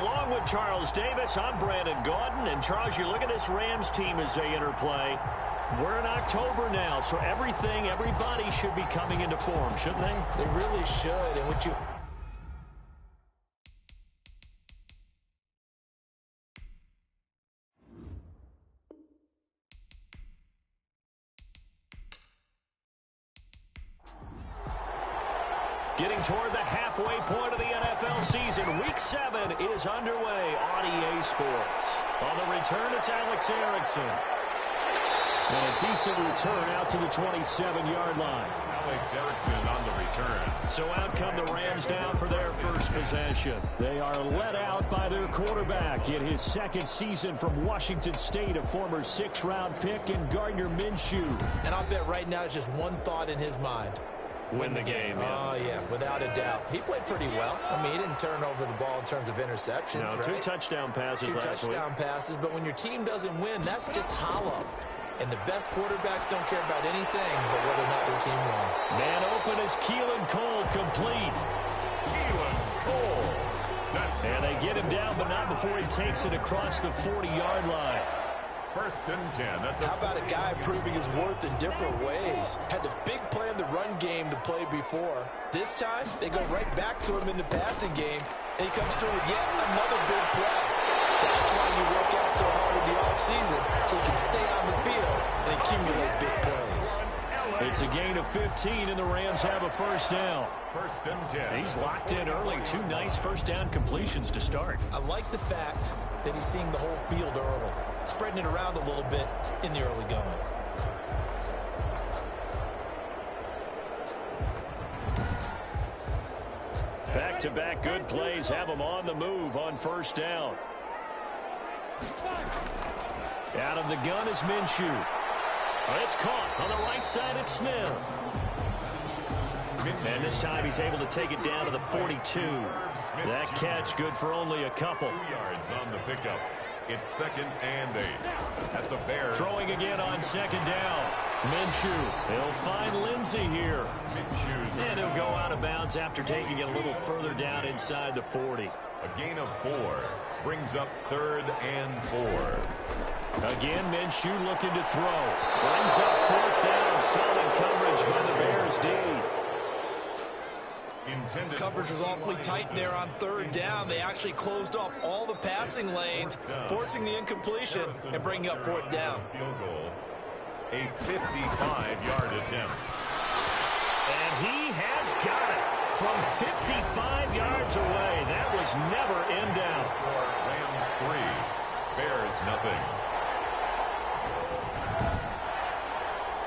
Along with Charles Davis, I'm Brandon Gaudin. And, Charles, you look at this Rams team as they interplay. We're in October now, so everybody should be coming into form, shouldn't they? They really should. And what you... Getting toward the halfway point of the NFL season. Week 7 is underway on EA Sports. On the return, it's Alex Erickson. And a decent return out to the 27-yard line. Alex Erickson on the return. So out come the Rams down for their first possession. They are led out by their quarterback in his second season from Washington State, a former 6th-round pick in Gardner Minshew. And I'll bet right now it's just one thought in his mind. Win the game. Oh, yeah, without a doubt. He played pretty well. I mean, he didn't turn over the ball in terms of interceptions. No, right? 2 touchdown passes last week. 2 touchdown passes, but when your team doesn't win, that's just hollow. And the best quarterbacks don't care about anything but whether or not their team won. Man open is Keelan Cole, complete. Keelan Cole. And they get him down, but not before he takes it across the 40-yard line. 1st and 10. How about a guy proving his worth in different ways? Had the big play in the run game to play before. This time, they go right back to him in the passing game, and he comes through with yet another big play. That's why you work out so hard in the offseason, so you can stay on the field and accumulate big plays. It's a gain of 15, and the Rams have a first down. 1st and 10. He's locked in early. 2 nice first down completions to start. I like the fact that he's seeing the whole field early, spreading it around a little bit in the early going. Back-to-back good plays have him on the move on first down. Out of the gun is Minshew. It's caught on the right side. It's Smith. And this time he's able to take it down to the 42. That catch good for only a couple. 2 yards on the pickup. It's 2nd and 8. At the Bears. Throwing again on 2nd down. Minshew. He'll find Lindsey here. And he'll go out of bounds after taking it a little further down inside the 40. A gain of 4 brings up 3rd and 4. Again, Minshew looking to throw. Brings up 4th down. Solid coverage by the Bears D. Coverage was awfully tight there on 3rd down. They actually closed off all the passing lanes, forcing the incompletion and bringing up 4th down. Field goal. A 55-yard attempt. And he has got it from 55 yards away. That was never in doubt. Rams 3, Bears nothing.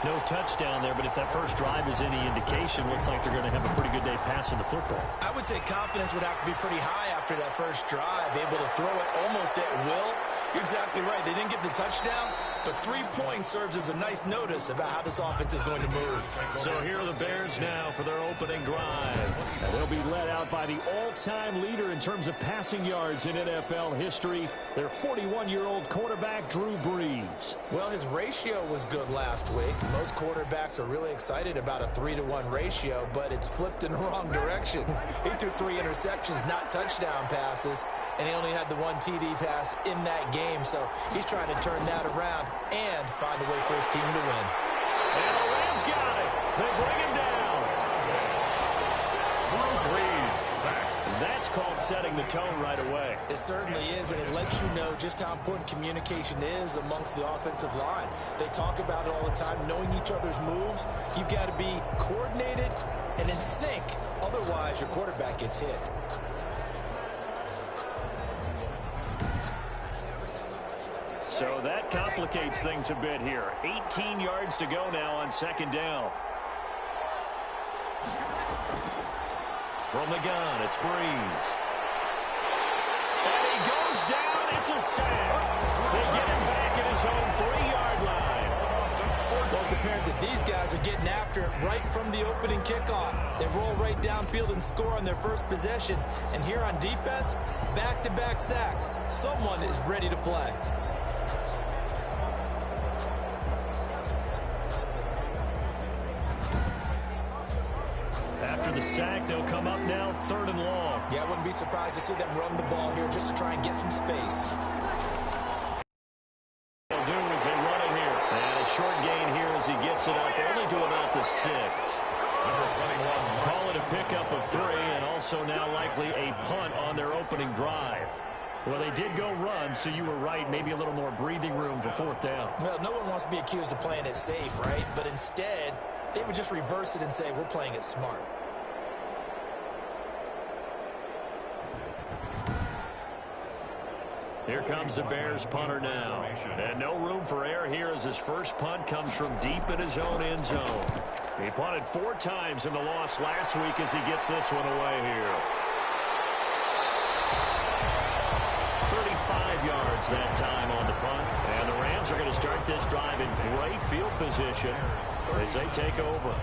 No touchdown there, but if that first drive is any indication, looks like they're going to have a pretty good day passing the football. I would say confidence would have to be pretty high after that first drive, able to throw it almost at will. You're exactly right. They didn't get the touchdown, but 3 points serves as a nice notice about how this offense is going to move. So here are the Bears now for their opening drive. And they'll be led out by the all-time leader in terms of passing yards in NFL history, their 41-year-old quarterback, Drew Brees. Well, his ratio was good last week. Most quarterbacks are really excited about a 3-to-1 ratio, but it's flipped in the wrong direction. He threw 3 interceptions, not touchdown passes, and he only had the 1 TD pass in that game. So he's trying to turn that around and find a way for his team to win. And the Rams got it. They bring him down. Drew Brees sacked. That's called setting the tone right away. It certainly is, and it lets you know just how important communication is amongst the offensive line. They talk about it all the time, knowing each other's moves. You've got to be coordinated and in sync. Otherwise, your quarterback gets hit. So that complicates things a bit here. 18 yards to go now on 2nd down. From the gun, it's Brees. And he goes down. It's a sack. They get him back at his own 3-yard line. Well, it's apparent that these guys are getting after it right from the opening kickoff. They roll right downfield and score on their first possession. And here on defense, back-to-back sacks. Someone is ready to play. after the sack, they'll come up now 3rd and long. Yeah, I wouldn't be surprised to see them run the ball here just to try and get some space. They'll do is they run it here. And a short gain here as he gets it up, only to about the 6. Number 21. Call it a pickup of 3, and also now likely a punt on their opening drive. Well, they did go run, so you were right. Maybe a little more breathing room for 4th down. Well, no one wants to be accused of playing it safe, right? But instead, they would just reverse it and say, we're playing it smart. Here comes the Bears punter now. And no room for error here as his first punt comes from deep in his own end zone. He punted 4 times in the loss last week as he gets this one away here. 35 yards that time on the punt. And the Rams are going to start this drive in great field position as they take over.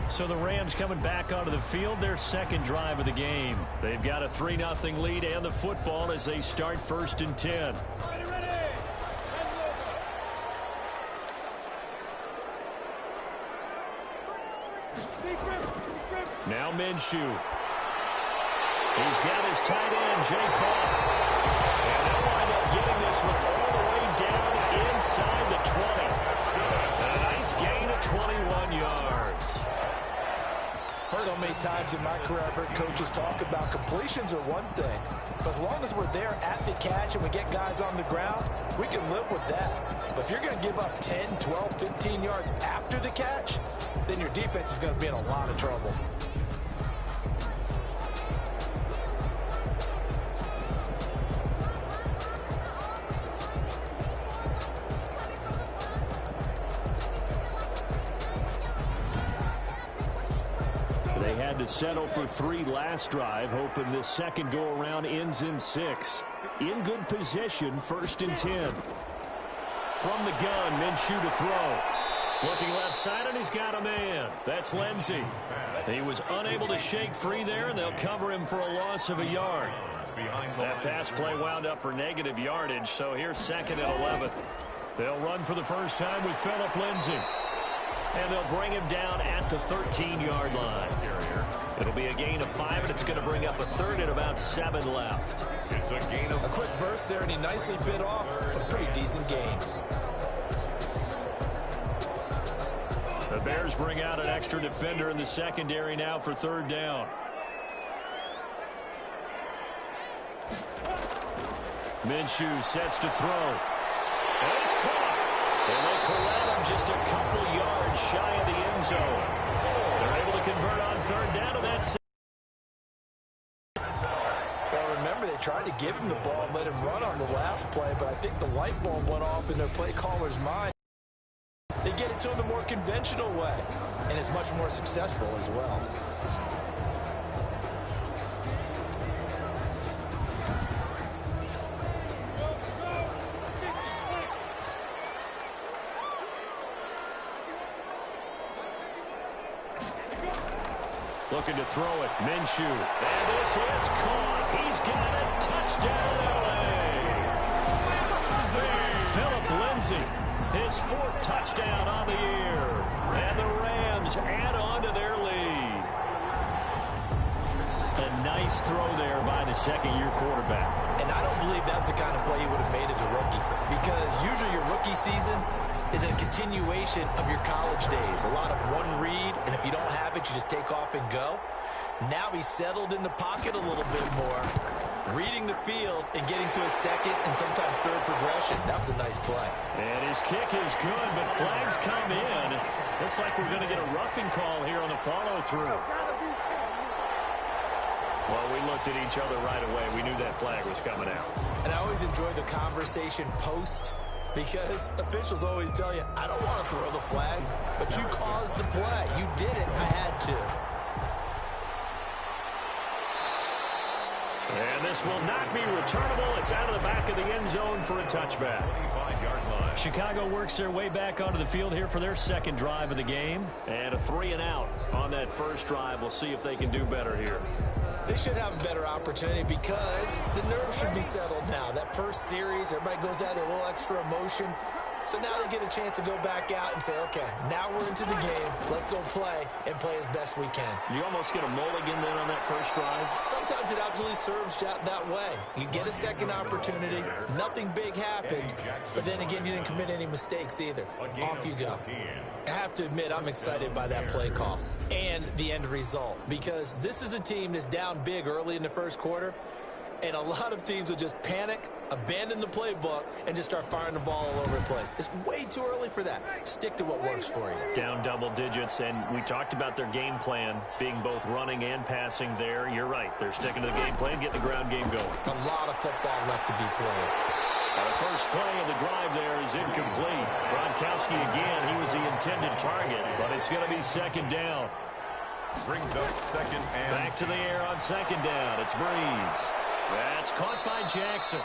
So the Rams coming back onto the field, their second drive of the game. They've got a 3-0 lead and the football as they start 1st and 10. Now Minshew. He's got his tight end, Jake Ball. And they'll wind up getting this one all the way down inside the 20. And a nice gain of 21 yards. So many times in my career, I've heard coaches talk about completions are one thing, but as long as we're there at the catch and we get guys on the ground, we can live with that. But if you're going to give up 10, 12, 15 yards after the catch, then your defense is going to be in a lot of trouble. To settle for 3 last drive, hoping this second go-around ends in 6. In good position, 1st and 10. From the gun, Minshew to throw. Looking left side, and he's got a man. That's Lindsey. He was unable to shake free there, and they'll cover him for a loss of a yard. That pass play wound up for negative yardage, so here's 2nd and 11. They'll run for the first time with Phillip Lindsay. And they'll bring him down at the 13-yard line. It'll be a gain of 5, and it's going to bring up a 3rd and about 7 left. It's a gain of... A quick burst there, and he nicely bit off a pretty decent gain. The Bears bring out an extra defender in the secondary now for 3rd down. Minshew sets to throw. And it's caught. And they corral him just a couple yards shy of the end zone. They're able to convert on 3rd down, and that's... Well, remember, they tried to give him the ball and let him run on the last play, but I think the light bulb went off in their play caller's mind. They get it to him the more conventional way, and it's much more successful as well. Looking to throw it. Minshew. And this is caught. He's got it. Touchdown, LA. Phillip Lindsay. His 4th touchdown on the year. And the Rams add on to their lead. A nice throw there by the second-year quarterback. And I don't believe that was the kind of play he would have made as a rookie. Because usually your rookie season is a continuation of your college days. A lot of one read, and if you don't have it, you just take off and go. Now he's settled in the pocket a little bit more, reading the field and getting to a 2nd and sometimes 3rd progression. That was a nice play. And his kick is good, but flags come in. Looks like we're going to get a roughing call here on the follow-through. Well, we looked at each other right away. We knew that flag was coming out. And I always enjoy the conversation post, because officials always tell you, I don't want to throw the flag, but you caused the play. You did it. I had to. And this will not be returnable. It's out of the back of the end zone for a touchback. 25-yard line. Chicago works their way back onto the field here for their second drive of the game. And a 3-and-out on that first drive. We'll see if they can do better here. They should have a better opportunity because the nerves should be settled now. That first series, everybody goes out a little extra emotion. So now they get a chance to go back out and say, okay, now we're into the game. Let's go play and play as best we can. You almost get a mulligan then on that first drive? Sometimes it absolutely serves that way. You get a second opportunity. Nothing big happened. But then again, you didn't commit any mistakes either. Off you go. I have to admit, I'm excited by that play call and the end result, because this is a team that's down big early in the first quarter, and a lot of teams will just panic, abandon the playbook, and just start firing the ball all over the place. It's way too early for that. Stick to what works for you. Down double digits, and we talked about their game plan being both running and passing there. You're right. They're sticking to the game plan, getting the ground game going. A lot of football left to be played. The first play of the drive there is incomplete. Gronkowski again, he was the intended target, but it's going to be second down. Brings up second and... Back to the air on second down. It's Breeze. That's caught by Jackson.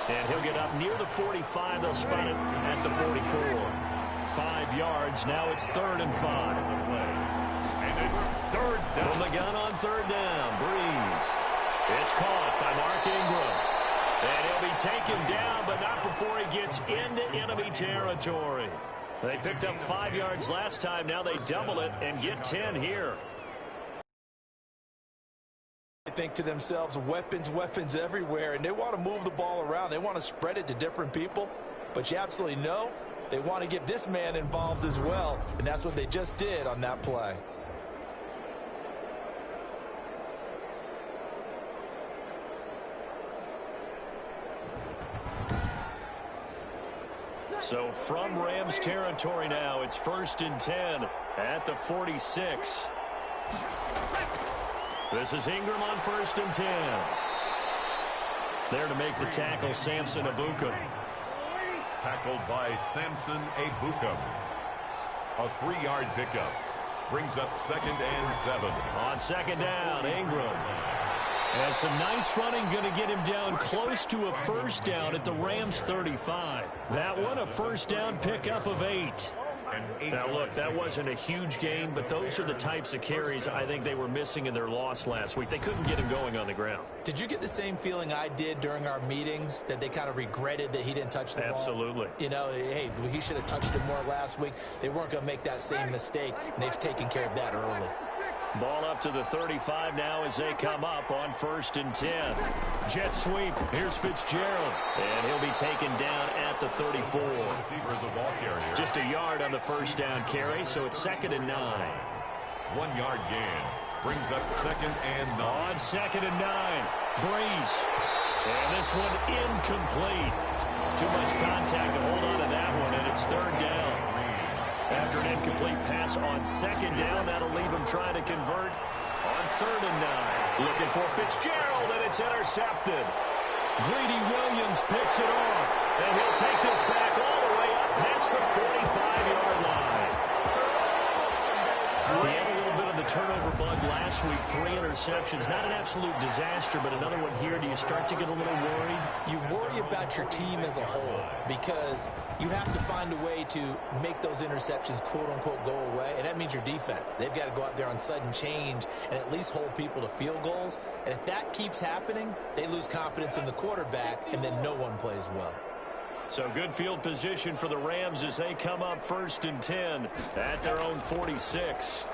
And he'll get up near the 45. They'll spot it at the 44. 5 yards. Now it's 3rd and 5. And it's third down. From the gun on third down. Breeze. It's caught by Mark Ingram. And he'll be taken down, but not before he gets into enemy territory. They picked up 5 yards last time. Now they double it and get 10 here. They think to themselves, weapons everywhere, and they want to move the ball around. They want to spread it to different people, but you absolutely know they want to get this man involved as well, and that's what they just did on that play. So from Rams territory now, it's 1st and 10 at the 46. This is Ingram on 1st and 10. There to make the tackle, Samson Ebukam. Tackled by Samson Ebukam. A 3-yard pickup. Brings up 2nd and 7. On second down, Ingram. And some nice running, going to get him down close to a first down at the Rams 35. That one, a first down pickup of 8. Now, look, that wasn't a huge gain, but those are the types of carries I think they were missing in their loss last week. They couldn't get him going on the ground. Did you get the same feeling I did during our meetings, that they kind of regretted that he didn't touch the ball? Absolutely. You know, hey, he should have touched it more last week. They weren't going to make that same mistake, and they've taken care of that early. Ball up to the 35 now as they come up on 1st and 10. Jet sweep. Here's Fitzgerald. And he'll be taken down at the 34. Just a yard on the first down carry, so it's 2nd and 9. 1 yard gain. Brings up 2nd and 9. On 2nd and 9. Breeze. And this one incomplete. Too much contact to hold on to that one, and it's 3rd down. After an incomplete pass on 2nd down, that'll leave him trying to convert on 3rd and 9. Looking for Fitzgerald, and it's intercepted. Greedy Williams picks it off, and he'll take this back all the way up past the 45-yard line. He had a little bit of the turnover bug last week, 3 interceptions. Not an absolute disaster, but another one here. Do you start to get a little worried? You worry about your team as a whole, because you have to find a way to make those interceptions, quote-unquote, go away, and that means your defense. They've got to go out there on sudden change and at least hold people to field goals, and if that keeps happening, they lose confidence in the quarterback, and then no one plays well. So good field position for the Rams as they come up 1st and 10 at their own 46.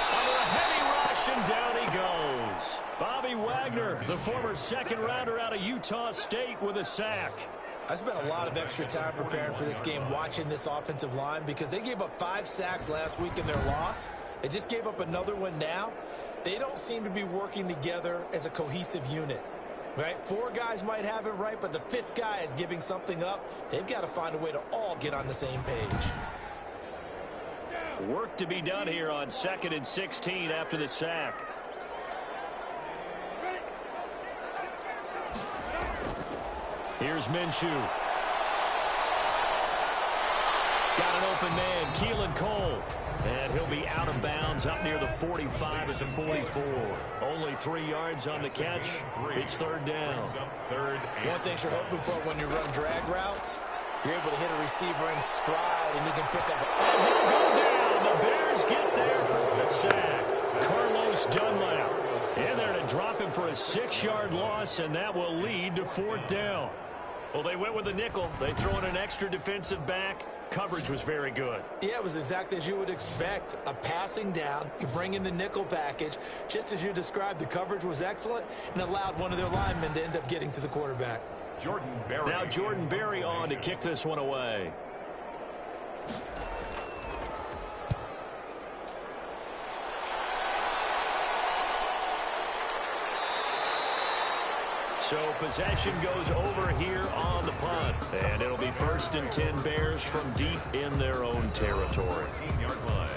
Under a heavy rush, and down he goes. Bobby Wagner, the former 2nd rounder out of Utah State, with a sack. I spent a lot of extra time preparing for this game, watching this offensive line, because they gave up 5 sacks last week in their loss. They just gave up another one now. They don't seem to be working together as a cohesive unit. Right? 4 guys might have it right, but the 5th guy is giving something up. They've got to find a way to all get on the same page. Work to be done here on 2nd and 16 after the sack. Here's Minshew. Got an open man, Keelan Cole. And he'll be out of bounds up near the 45 at the 44. Only 3 yards on the catch. It's 3rd down. One thing you're hoping for when you run drag routes, you're able to hit a receiver in stride, and you can pick up. And he'll go down. The Bears get there for the sack. Carlos Dunlap in there to drop him for a 6-yard loss, and that will lead to 4th down. Well, they went with the nickel. They throw in an extra defensive back. Coverage was very good. Yeah, it was exactly as you would expect. A passing down, you bring in the nickel package. Just as you described, the coverage was excellent and allowed one of their linemen to end up getting to the quarterback. Now Jordan Berry on to kick this one away. So possession goes over here on the punt. And it'll be 1st and 10 Bears from deep in their own territory.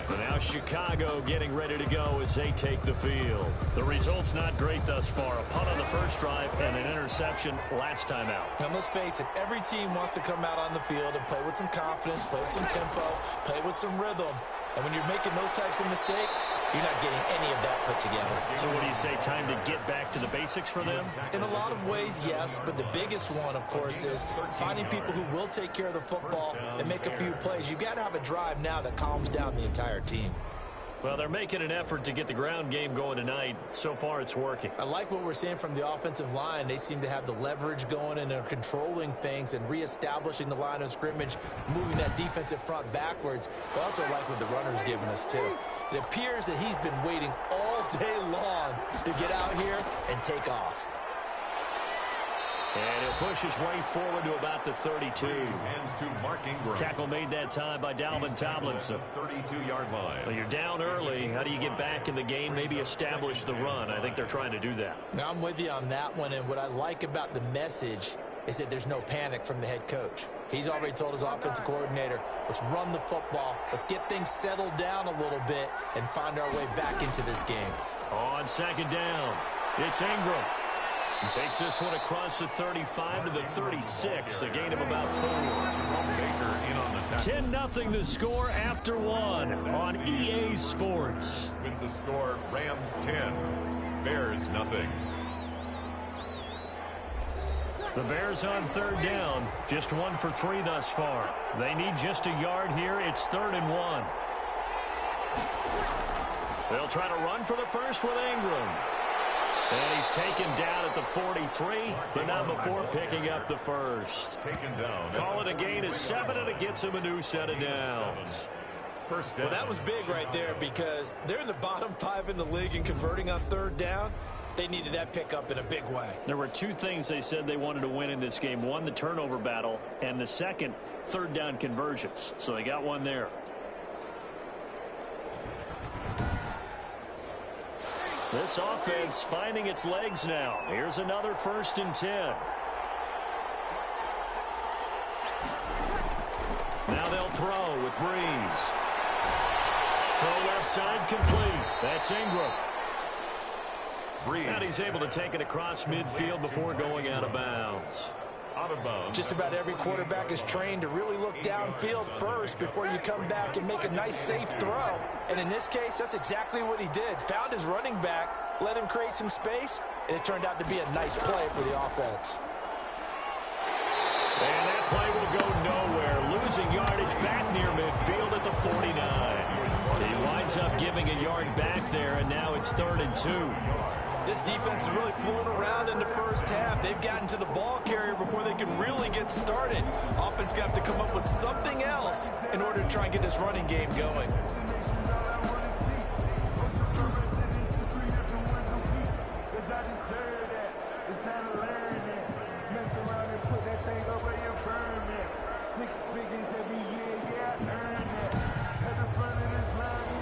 And now Chicago getting ready to go as they take the field. The result's not great thus far. A punt on the first drive and an interception last time out. Now let's face it, every team wants to come out on the field and play with some confidence, play with some tempo, play with some rhythm. And when you're making those types of mistakes, you're not getting any of that put together. So what do you say, time to get back to the basics for them? In a lot of ways, yes, but the biggest one, of course, is finding people who will take care of the football and make a few plays. You've got to have a drive now that calms down the entire team. Well, they're making an effort to get the ground game going tonight. So far, it's working. I like what we're seeing from the offensive line. They seem to have the leverage going, and they're controlling things and reestablishing the line of scrimmage, moving that defensive front backwards. I also like what the runner's giving us, too. It appears that he's been waiting all day long to get out here and take off. And he'll push his way forward to about the 32. Hands to Mark Ingram. Tackle made that time by Dalvin Tomlinson. 32-yard line. Well, you're down early. How do you get back in the game, maybe establish the run? I think they're trying to do that. Now, I'm with you on that one, and what I like about the message is that there's no panic from the head coach. He's already told his offensive coordinator, let's run the football, let's get things settled down a little bit and find our way back into this game. On 2nd down, it's Ingram. He takes this one across the 35 to the 36, a gain of about 4. 10-0 the score after 1 on EA Sports. With the score, Rams 10, Bears nothing. The Bears on 3rd down, just 1 for 3 thus far. They need just a yard here. It's 3rd and 1. They'll try to run for the first with Ingram. And he's taken down at the 43, but not before picking up the first. Taken down. Call it a gain of 7, and it gets him a new set of downs. First down. Well, that was big right there because they're in the bottom 5 in the league and converting on 3rd down. They needed that pickup in a big way. There were 2 things they said they wanted to win in this game. One, the turnover battle, and the second, 3rd down conversions. So they got one there. This offense finding its legs now. Here's another 1st and 10. Now they'll throw with Breeze. Throw left side complete. That's Ingram. Breeze. And he's able to take it across midfield before going out of bounds. Out of bounds. Just about every quarterback is trained to really look downfield first before you come back and make a nice, safe throw. And in this case, that's exactly what he did. Found his running back, let him create some space, and it turned out to be a nice play for the offense. And that play will go nowhere. Losing yardage back near midfield at the 49. He winds up giving a yard back there, and now it's 3rd and 2. This defense is really fooling around in the first half. They've gotten to the ball carrier before they can really get started. Offense got to come up with something else in order to try and get this running game going.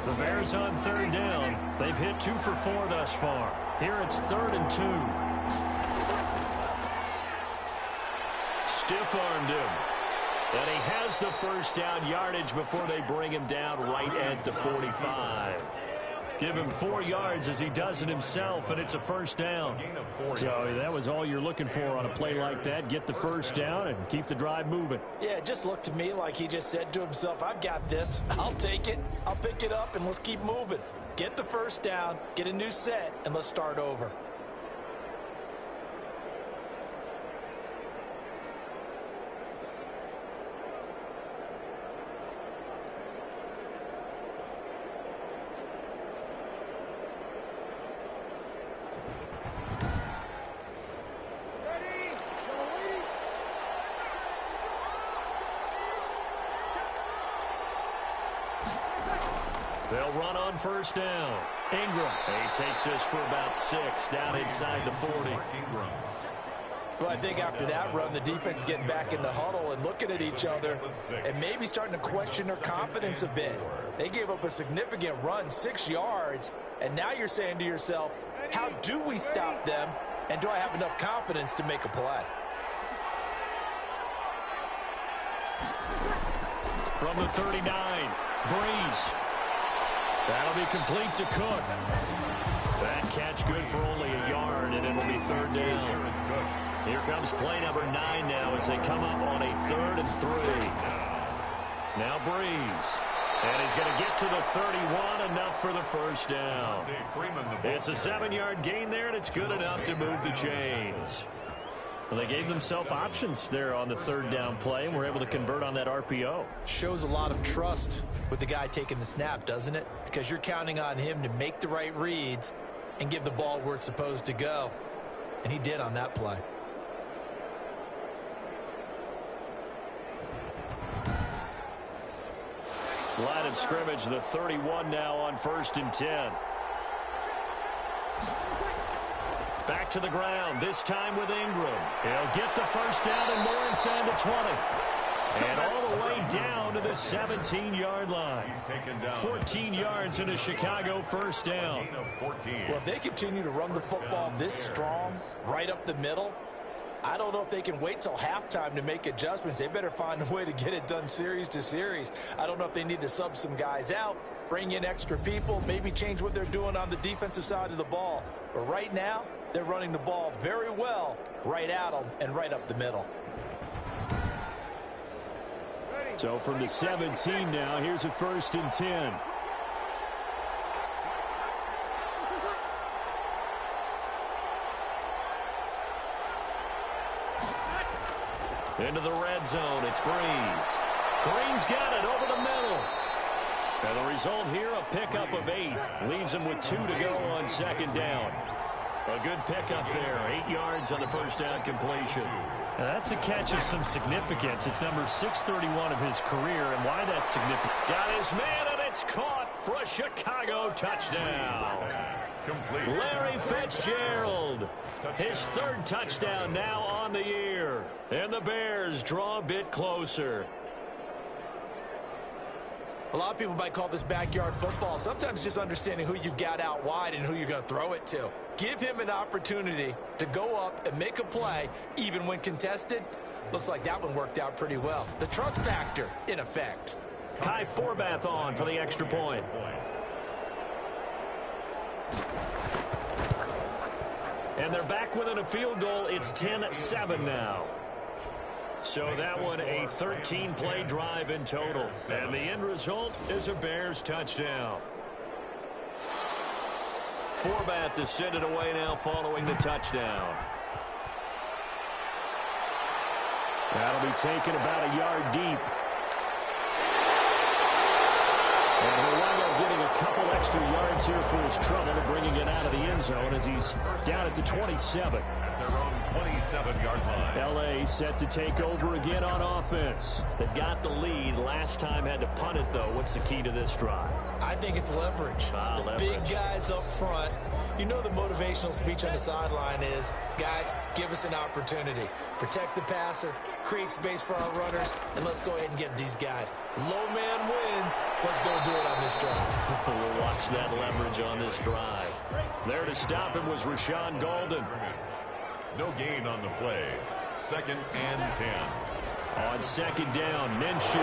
The Bears on 3rd down. They've hit 2 for 4 thus far. Here it's 3rd and 2. Stiff-armed him. And he has the first down yardage before they bring him down right at the 45. Give him 4 yards as he does it himself, and it's a 1st down. So that was all you're looking for on a play like that. Get the first down and keep the drive moving. Yeah, it just looked to me like he just said to himself, I've got this. I'll take it. I'll pick it up, and let's keep moving. Get the first down, get a new set, and let's start over. They'll run on first down. Ingram. He takes this for about 6 down inside the 40. Well, I think after that run, the defense is getting back in the huddle and looking at each other and maybe starting to question their confidence a bit. They gave up a significant run, 6 yards, and now you're saying to yourself, how do we stop them, and do I have enough confidence to make a play? From the 39, Breeze. That'll be complete to Cook. That catch good for only a yard, and it'll be 3rd down. Here comes play number 9 now as they come up on a 3rd and 3. Now Breeze. And he's going to get to the 31, enough for the 1st down. It's a 7-yard gain there, and it's good enough to move the chains. Well, they gave themselves options there on the 3rd down play, and were able to convert on that RPO. Shows a lot of trust with the guy taking the snap, doesn't it? Because you're counting on him to make the right reads and give the ball where it's supposed to go. And he did on that play. Line of scrimmage, the 31 now on 1st and 10. Back to the ground, this time with Ingram. He'll get the 1st down and more inside the 20. And all the way down to the 17-yard line. 14 yards and a Chicago 1st down. Well, if they continue to run the football this strong, right up the middle, I don't know if they can wait till halftime to make adjustments. They better find a way to get it done series to series. I don't know if they need to sub some guys out, bring in extra people, maybe change what they're doing on the defensive side of the ball. But right now, they're running the ball very well right at them and right up the middle. So from the 17 now, here's a 1st and 10. Into the red zone, it's Breeze. Green's got it over the middle. And the result here, a pickup of 8. Leaves him with 2 to go on 2nd down. A good pickup there, 8 yards on the 1st down completion. Now that's a catch of some significance. It's number 631 of his career, and why that's significant. Got his man, and it's caught for a Chicago touchdown. Larry Fitzgerald, his 3rd touchdown now on the year. And the Bears draw a bit closer. A lot of people might call this backyard football. Sometimes just understanding who you've got out wide and who you're going to throw it to. Give him an opportunity to go up and make a play, even when contested. Looks like that one worked out pretty well. The trust factor, in effect. Kai Forbath on for the extra point. And they're back within a field goal. It's 10-7 now. So that one a 13-play drive in total. And the end result is a Bears touchdown. Forbath to send it away now following the touchdown. That'll be taken about a yard deep. And he'll wind up getting a couple extra yards here for his trouble, bringing it out of the end zone as he's down at the 27. At their own 27-yard line. L.A. set to take over again on offense. They've got the lead. Last time had to punt it, though. What's the key to this drive? I think it's leverage. Big guys up front. You know the motivational speech on the sideline is, guys, give us an opportunity. Protect the passer, create space for our runners, and let's go ahead and get these guys. Low man wins. Let's go do it on this drive. We'll watch that leverage on this drive. There to stop him was Rashawn Golden. No gain on the play. 2nd and 10. On 2nd down, Minshew.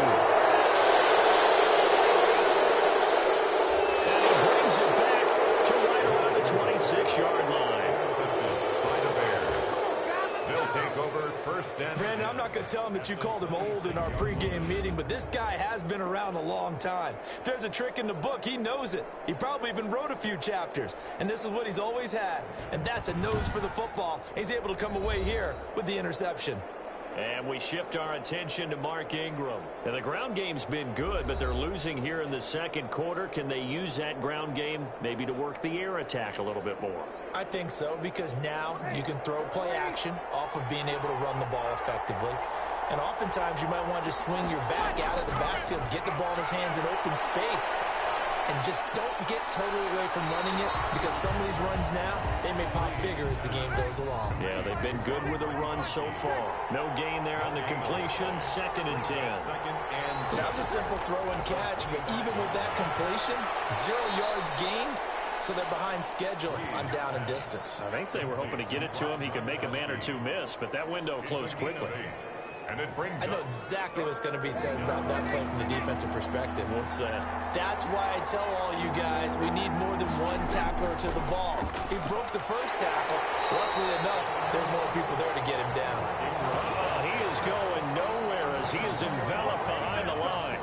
And he brings it back to right around the 26-yard line. By the Bears. They'll take over 1st and 10. Brandon, I'm not going to tell him that you called him old in our pregame meeting, but this guy has been around a long time. If there's a trick in the book, he knows it. He probably even wrote a few chapters, and this is what he's always had, and that's a nose for the football. He's able to come away here with the interception. And we shift our attention to Mark Ingram. And the ground game's been good, but they're losing here in the 2nd quarter. Can they use that ground game maybe to work the air attack a little bit more? I think so, because now you can throw play action off of being able to run the ball effectively. And oftentimes you might want to just swing your back out of the backfield, get the ball in his hands in open space. and just don't get totally away from running it, because some of these runs now, they may pop bigger as the game goes along. Yeah, they've been good with a run so far. No gain there on the completion. 2nd and 10. That was a simple throw and catch, but even with that completion, 0 yards gained, so they're behind schedule on down and distance. I think they were hoping to get it to him. He could make a man or two miss, but that window closed quickly. And it brings I know exactly what's going to be said about that play from the defensive perspective. What's that? That's why I tell all you guys we need more than one tackler to the ball. He broke the first tackle. Luckily enough, there are more people there to get him down. He is going nowhere as he is enveloped behind the line.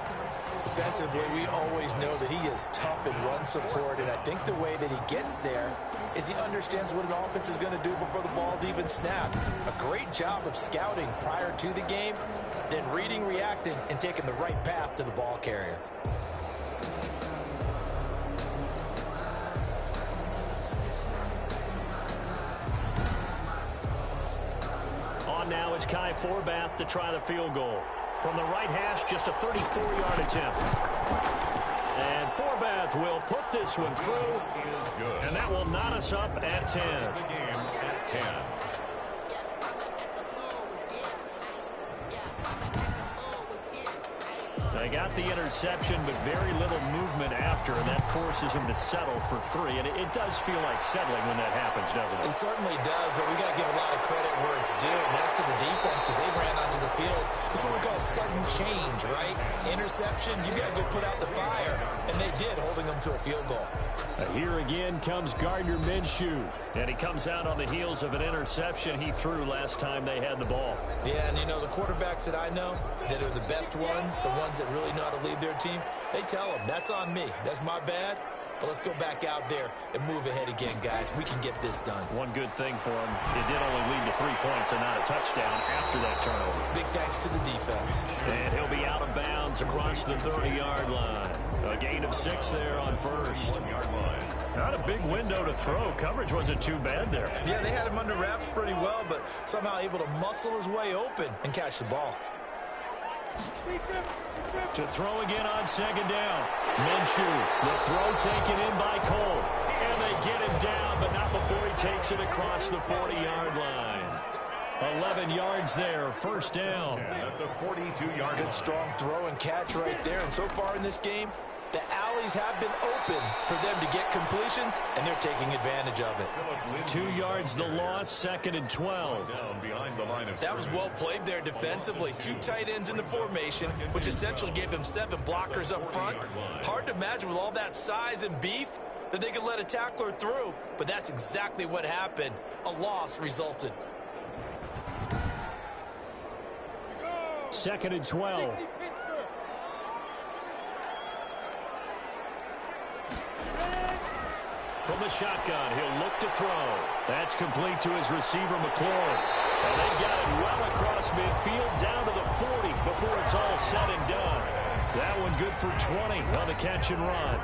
Defensively, we always know that he is tough in run support, and I think the way that he gets there is he understands what an offense is going to do before the ball's even snapped. A great job of scouting prior to the game, then reading, reacting, and taking the right path to the ball carrier. On now is Kai Forbath to try the field goal. From the right hash, just a 34-yard attempt. And Forbath will put this one through. And that will knot us up at 10. the game at 10. They got the interception, but very little movement after, and that forces him to settle for 3. And it does feel like settling when that happens, doesn't it? It certainly does, but we got to give a lot of credit where it's due, and that's to the defense, because they ran onto the field. This is what we call sudden change, right? Interception, you got to go put out the fire, and they did, holding them to a field goal. Here again comes Gardner Minshew, and he comes out on the heels of an interception he threw last time they had the ball. Yeah, and you know, the quarterbacks that I know that are the best ones, the ones that really know how to lead their team, they tell them, that's on me, that's my bad, but let's go back out there and move ahead again, guys. We can get this done. One good thing for him, it did only lead to 3 points and not a touchdown after that turnover. Big thanks to the defense. And he'll be out of bounds across the 30-yard line. A gain of 6 there on first. 1-yard line. Not a big window to throw. Coverage wasn't too bad there. Yeah, they had him under wraps pretty well, but somehow able to muscle his way open and catch the ball. To throw again on 2nd down. Minshew, the throw taken in by Cole. And they get him down, but not before he takes it across the 40-yard line. 11 yards there, first down. At the 42-yard line. Good strong throw and catch right there. And so far in this game, the alleys have been open for them to get completions, and they're taking advantage of it. 2 yards the loss, 2nd and 12. Down behind the line of That was well played there defensively. 2 tight ends in the formation, which essentially gave them 7 blockers up front. Hard to imagine with all that size and beef that they could let a tackler through, but that's exactly what happened. A loss resulted. 2nd and 12. From the shotgun, he'll look to throw. That's complete to his receiver, McLaurin. And they got it well across midfield, down to the 40 before it's all said and done. That one good for 20 on the catch and run.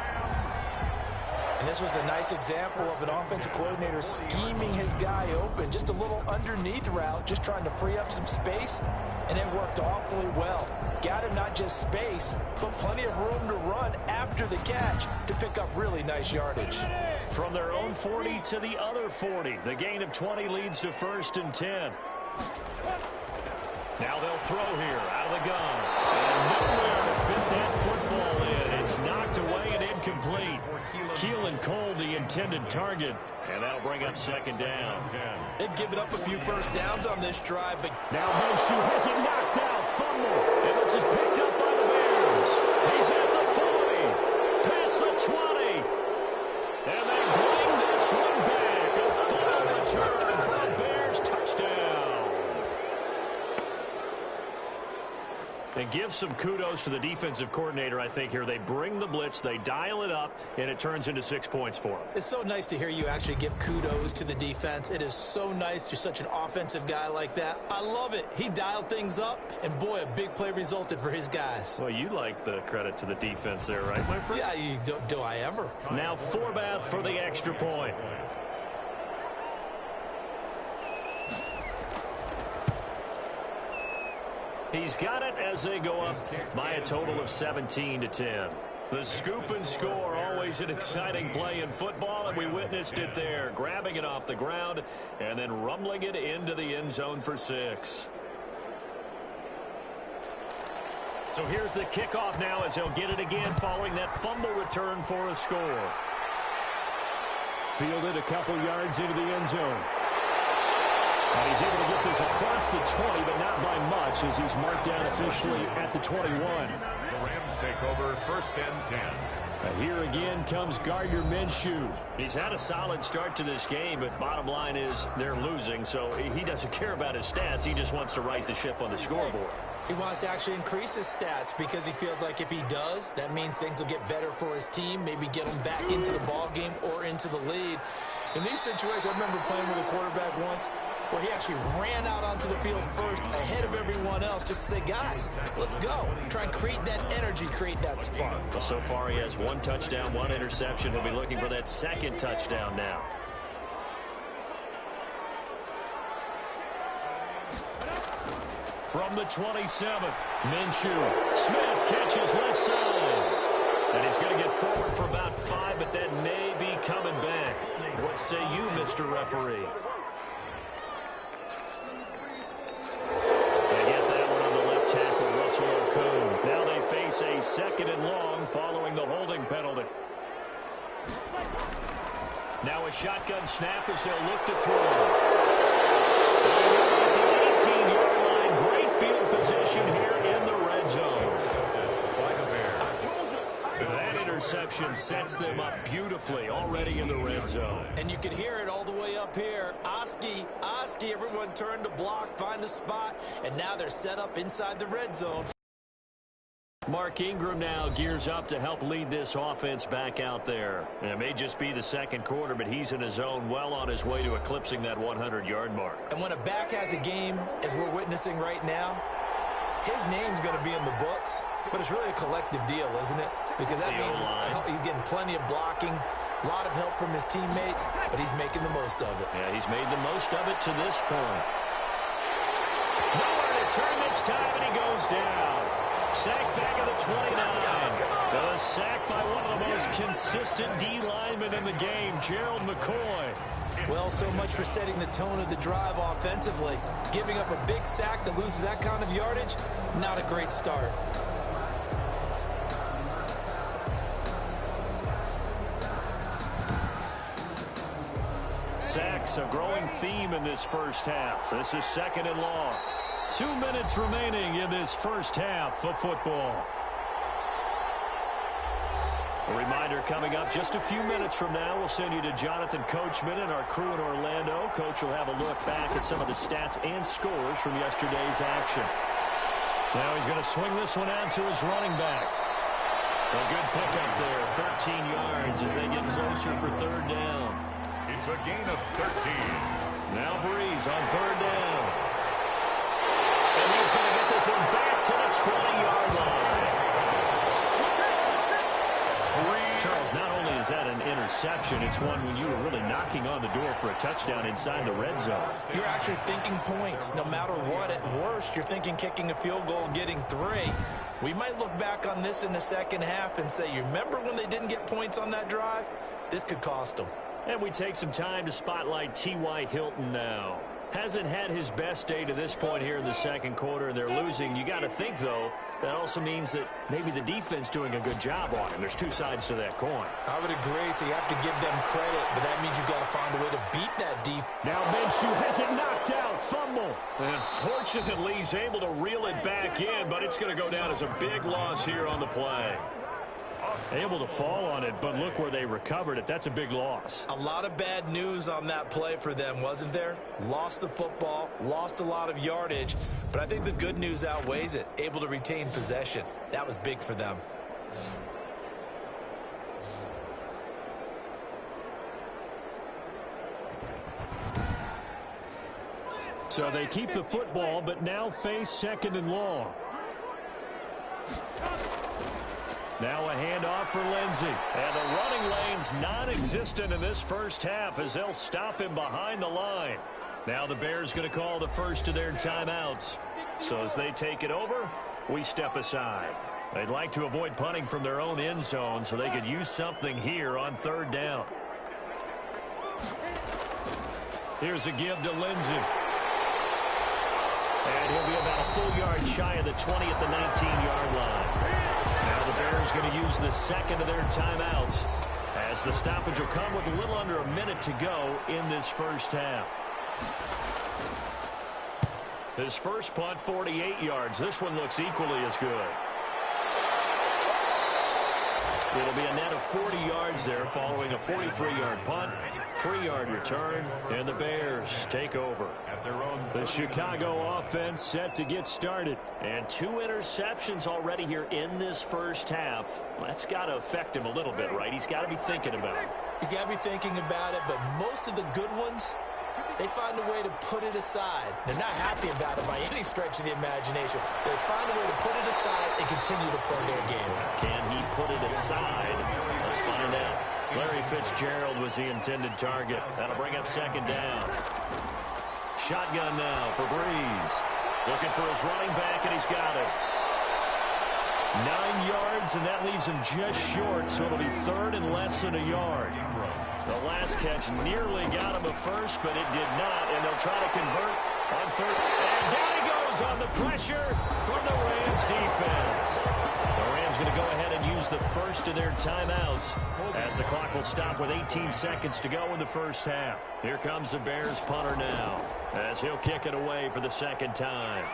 And this was a nice example of an offensive coordinator scheming his guy open. Just a little underneath route, just trying to free up some space, and it worked awfully well. Got him not just space, but plenty of room to run after the catch to pick up really nice yardage. From their own 40 to the other 40. The gain of 20 leads to 1st and 10. Now they'll throw here out of the gun. And nowhere to fit that football in. It's knocked away and incomplete. Keelan Cole, the intended target. And that'll bring up 2nd down. They've given up a few first downs on this drive, but Now Minshew has it knocked out. Fumble. And this is picked up by the Bears. He's at the 40. Past the 20. And they bring this one back. A full return for a Bears touchdown. And give some kudos to the defensive coordinator, I think, here. They bring the blitz, they dial it up, and it turns into 6 points for them. it's so nice to hear you actually give kudos to the defense. It is so nice. You're such an offensive guy like that. I love it. He dialed things up, and boy, a big play resulted for his guys. Well, you like the credit to the defense there, right, my friend? Yeah, do I ever? Now Forbath for the extra point. He's got it as they go up by a total of 17 to 10. The scoop and score, always an exciting play in football, and we witnessed it there, grabbing it off the ground and then rumbling it into the end zone for 6. So here's the kickoff now as he'll get it again following that fumble return for a score. Fielded a couple yards into the end zone. And he's able to get this across the 20, but not by much as he's marked down officially at the 21. The Rams take over 1st and 10. And here again comes Gardner Minshew. He's had a solid start to this game, but bottom line is they're losing, so he doesn't care about his stats. He just wants to right the ship on the scoreboard. He wants to actually increase his stats because he feels like if he does, that means things will get better for his team, maybe get him back into the ball game or into the lead. In these situations, I remember playing with a quarterback once where he actually ran out onto the field first ahead of everyone else just to say, guys, let's go. Try and create that energy, create that spark. Well, so far he has 1 touchdown, 1 interception. He'll be looking for that 2nd touchdown now. From the 27th, Minshew. Smith catches left side. And he's going to get forward for about 5, but that may be coming back. What say you, Mr. Referee? They get that one on the left tackle, Russell Okung. Now they face a 2nd and long following the holding penalty. Now a shotgun snap as they'll look to throw. At the 18-yard line, great field position here in the red zone. That interception sets them up beautifully already in the red zone. And you could hear it all the way up here. Oski, everyone turned to block, find a spot, and now they're set up inside the red zone. Mark Ingram now gears up to help lead this offense back out there. And it may just be the 2nd quarter, but he's in his zone well on his way to eclipsing that 100-yard mark. And when a back has a game, as we're witnessing right now, his name's going to be in the books, but it's really a collective deal, isn't it? Because that means he's getting plenty of blocking, a lot of help from his teammates, but he's making the most of it. Yeah, he's made the most of it to this point. Nowhere to turn this time, and he goes down. Sack back at the 29. The sack by one of the most consistent D linemen in the game, Gerald McCoy. Well, so much for setting the tone of the drive offensively. Giving up a big sack that loses that kind of yardage, not a great start. Sacks, a growing theme in this first half. This is 2nd and long. 2 minutes remaining in this first half of football. A reminder coming up just a few minutes from now. We'll send you to Jonathan Coachman and our crew in Orlando. Coach will have a look back at some of the stats and scores from yesterday's action. Now he's going to swing this one out to his running back. A good pickup there, 13 yards as they get closer for 3rd down. It's a gain of 13. Now Breeze on 3rd down. And he's going to get this one back to the 20-yard line. Charles, not only is that an interception, it's one when you were really knocking on the door for a touchdown inside the red zone. You're actually thinking points. No matter what, at worst, you're thinking kicking a field goal and getting 3. We might look back on this in the 2nd half and say, you remember when they didn't get points on that drive? This could cost them. And we take some time to spotlight T.Y. Hilton now. Hasn't had his best day to this point here in the 2nd quarter. They're losing. You got to think, though, that also means that maybe the defense doing a good job on him. There's 2 sides to that coin. I would agree, so you have to give them credit, but that means you've got to find a way to beat that defense. Now Minshew has it knocked out. Fumble. And fortunately, he's able to reel it back in, but it's going to go down as a big loss here on the play. Able to fall on it, but look where they recovered it. That's a big loss. A lot of bad news on that play for them, wasn't there? Lost the football, lost a lot of yardage, but I think the good news outweighs it. Able to retain possession. That was big for them. So they keep the football, but now face 2nd and long. Now a handoff for Lindsey. And the running lane's non-existent in this first half as they'll stop him behind the line. Now the Bears going to call the first of their timeouts. So as they take it over, we step aside. They'd like to avoid punting from their own end zone so they could use something here on third down. Here's a give to Lindsey. And he'll be about a full yard shy of the 20 at the 19-yard line. Now the Bears going to use the second of their timeouts, as the stoppage will come with a little under a minute to go in this first half. His first punt, 48 yards. This one looks equally as good. It'll be a net of 40 yards there following a 43-yard punt, 3-yard return, and the Bears take over. The Chicago offense set to get started. And 2 interceptions already here in this first half. That's got to affect him a little bit, right? He's got to be thinking about it. He's got to be thinking about it, but most of the good ones, they find a way to put it aside. They're not happy about it by any stretch of the imagination. They find a way to put it aside and continue to play their game. Can he put it aside? Let's find out. Larry Fitzgerald was the intended target. That'll bring up second down. Shotgun now for Breeze. Looking for his running back, and he's got it. 9 yards, and that leaves him just short, so it'll be third and less than a yard. The last catch nearly got him a first, but it did not, and they'll try to convert on third. And down he goes on the pressure from the Rams defense. The Rams going to go ahead and use the first of their timeouts as the clock will stop with 18 seconds to go in the first half. Here comes the Bears punter now as he'll kick it away for the second time.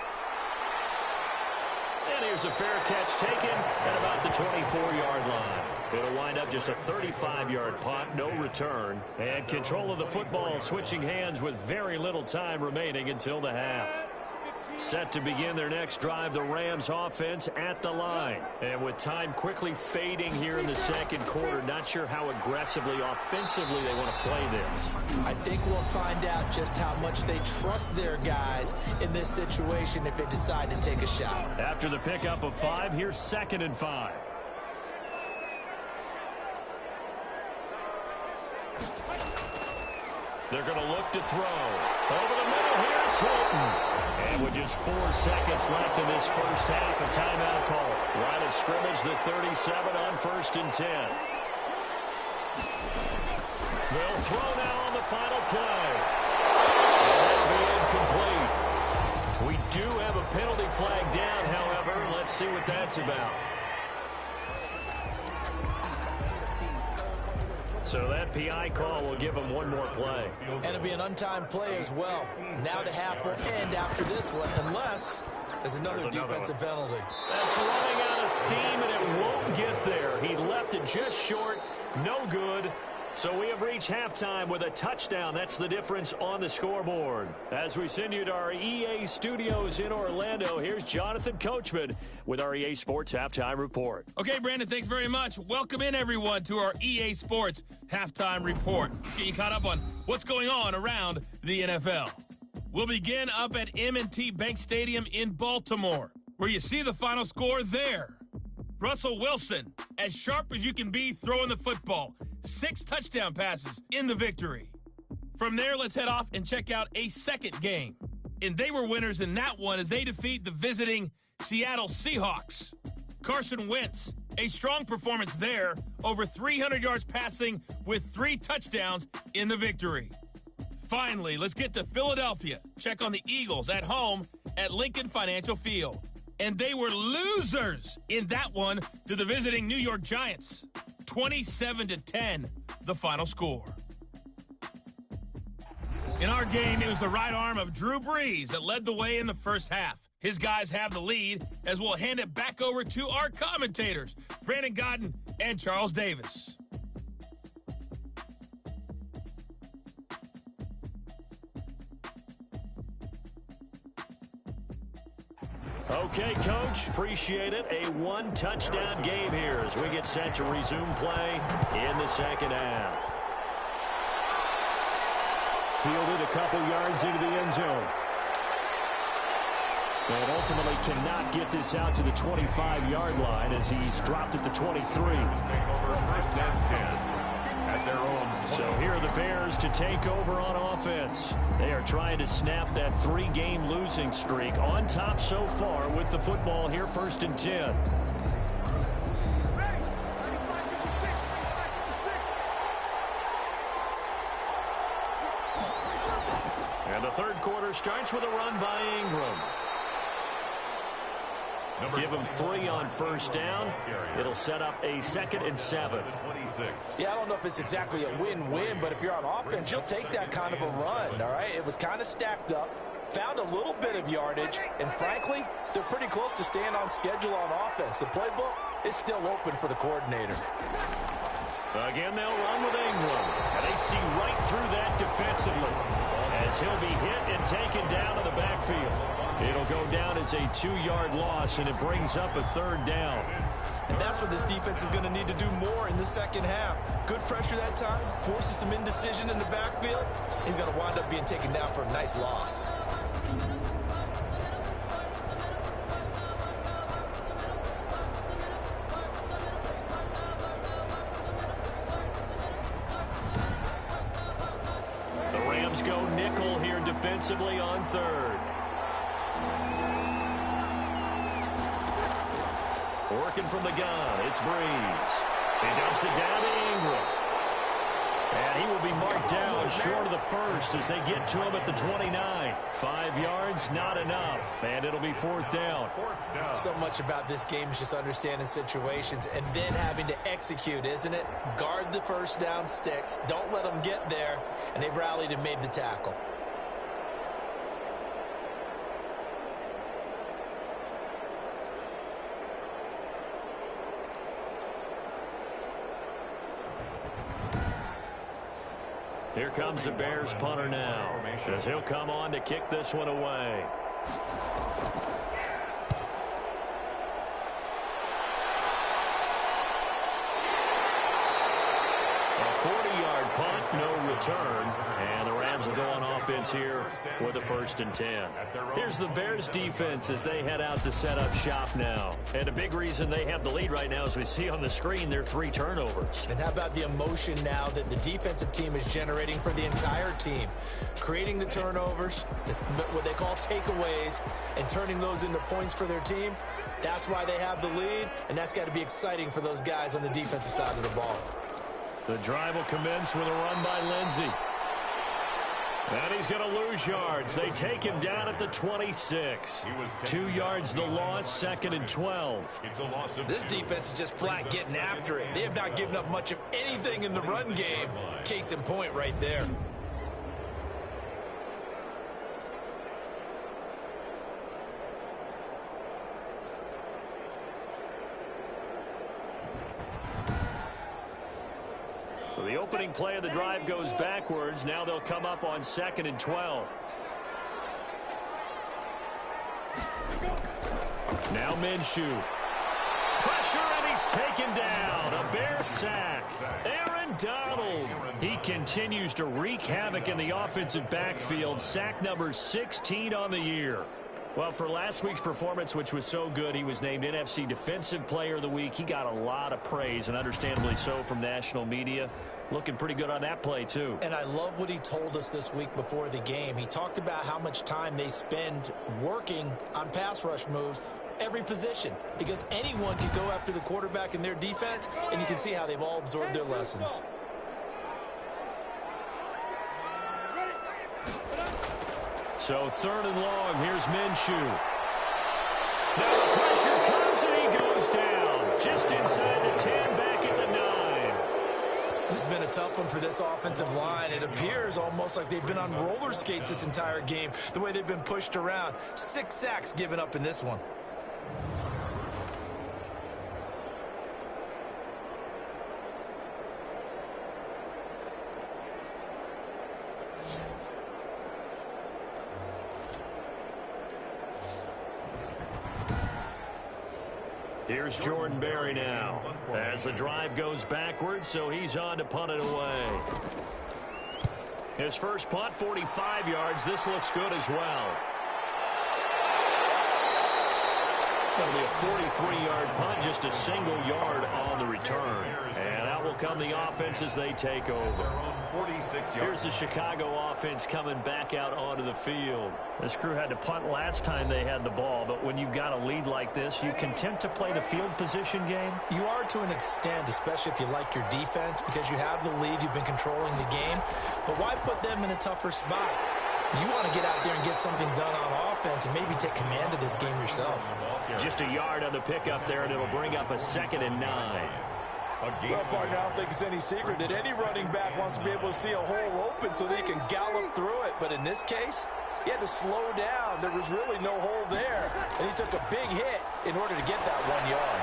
And here's a fair catch taken at about the 24-yard line. It'll wind up just a 35-yard punt, no return. And control of the football switching hands with very little time remaining until the half. Set to begin their next drive, the Rams offense at the line. And with time quickly fading here in the second quarter, not sure how aggressively, offensively they want to play this. I think we'll find out just how much they trust their guys in this situation if they decide to take a shot. After the pickup of 5, here's 2nd and 5. They're going to look to throw. Over the middle here, it's Hilton. And with just 4 seconds left in this first half, a timeout call. Line of scrimmage, the 37 on 1st and 10. They'll throw now on the final play. And that'll be incomplete. We do have a penalty flag down, however. Let's see what that's about. So that PI call will give him one more play. And it'll be an untimed play as well. Now the half will end after this one, unless there's another defensive penalty. That's running out of steam, and it won't get there. He left it just short. No good. So we have reached halftime with a touchdown. That's the difference on the scoreboard. As we send you to our EA studios in Orlando, here's Jonathan Coachman with our EA Sports Halftime Report. Okay, Brandon, thanks very much. Welcome in, everyone, to our EA Sports Halftime Report. Let's get you caught up on what's going on around the NFL. We'll begin up at M&T Bank Stadium in Baltimore, where you see the final score there. Russell Wilson, as sharp as you can be throwing the football. 6 touchdown passes in the victory. From there, let's head off and check out a second game. And they were winners in that one as they defeat the visiting Seattle Seahawks. Carson Wentz, a strong performance there, over 300 yards passing with 3 touchdowns in the victory. Finally, let's get to Philadelphia. Check on the Eagles at home at Lincoln Financial Field. And they were losers in that one to the visiting New York Giants. 27-10, the final score. In our game, it was the right arm of Drew Brees that led the way in the first half. His guys have the lead, as we'll hand it back over to our commentators, Brandon Godden and Charles Davis. Okay, Coach, appreciate it. A 1-touchdown game here as we get set to resume play in the second half. Fielded a couple yards into the end zone. And ultimately cannot get this out to the 25-yard line as he's dropped at the 23. Take over 1st and 10 at their own. So here are the Bears to take over on offense. They are trying to snap that 3-game losing streak on top so far with the football here, 1st and 10. And the third quarter starts with a run by Ingram. Give him 3 on first down. It'll set up a 2nd and 7. Yeah, I don't know if it's exactly a win-win, but if you're on offense, you'll take that kind of a run, all right? It was kind of stacked up, found a little bit of yardage, and frankly, they're pretty close to staying on schedule on offense. The playbook is still open for the coordinator. Again, they'll run with Ingram. And they see right through that defensively as he'll be hit and taken down to the backfield. It'll go down as a 2-yard loss, and it brings up a 3rd down. And that's what this defense is going to need to do more in the second half. Good pressure that time, forces some indecision in the backfield. He's going to wind up being taken down for a nice loss. The Rams go nickel here defensively on 3rd. Working from the gun, it's Breeze. He dumps it down to Ingram. And he will be marked down short of the first as they get to him at the 29. 5 yards, not enough, and it'll be 4th down. So much about this game is just understanding situations and then having to execute, isn't it? Guard the first down sticks. Don't let them get there, and they rallied and made the tackle. Here comes the Bears punter now, as he'll come on to kick this one away. A 40-yard punt, no return, and the Rams will go on offense here with a 1st and 10. Here's the Bears defense as they head out to set up shop now. And a big reason they have the lead right now, as we see on the screen, their 3 turnovers. And how about the emotion now that the defensive team is generating for the entire team? Creating the turnovers, what they call takeaways, and turning those into points for their team. That's why they have the lead, and that's got to be exciting for those guys on the defensive side of the ball. The drive will commence with a run by Lindsey. And he's going to lose yards. They take him down at the 26. 2 yards the loss, 2nd and 12. This defense is just flat getting after it. They have not given up much of anything in the run game. Case in point right there. So the opening play of the drive goes backwards. Now they'll come up on 2nd and 12. Now Minshew. Pressure, and he's taken down. A Bear sack. Aaron Donald. He continues to wreak havoc in the offensive backfield. Sack number 16 on the year. Well, for last week's performance, which was so good, he was named NFC Defensive Player of the Week. He got a lot of praise, and understandably so, from national media. Looking pretty good on that play, too. And I love what he told us this week before the game. He talked about how much time they spend working on pass rush moves, every position, because anyone can go after the quarterback in their defense, and you can see how they've all absorbed their lessons. So 3rd and long, here's Minshew. Now the pressure comes and he goes down. Just inside the 10, back at the 9. This has been a tough one for this offensive line. It appears almost like they've been on roller skates this entire game, the way they've been pushed around. 6 sacks given up in this one. Here's Jordan Berry now as the drive goes backwards, so he's on to punt it away. His first punt, 45 yards. This looks good as well. That'll be a 43-yard punt, just a single yard on the return. And out will come the offense as they take over. Here's the Chicago offense coming back out onto the field. This crew had to punt last time they had the ball, but when you've got a lead like this, you content to play the field position game? You are to an extent, especially if you like your defense, because you have the lead, you've been controlling the game. But why put them in a tougher spot? You want to get out there and get something done on offense and maybe take command of this game yourself. Just a yard on the pickup there, and it'll bring up a 2nd and 9. Well, partner, I don't think it's any secret that any running back wants to be able to see a hole open so that he can gallop through it. But in this case, he had to slow down. There was really no hole there, and he took a big hit in order to get that 1 yard.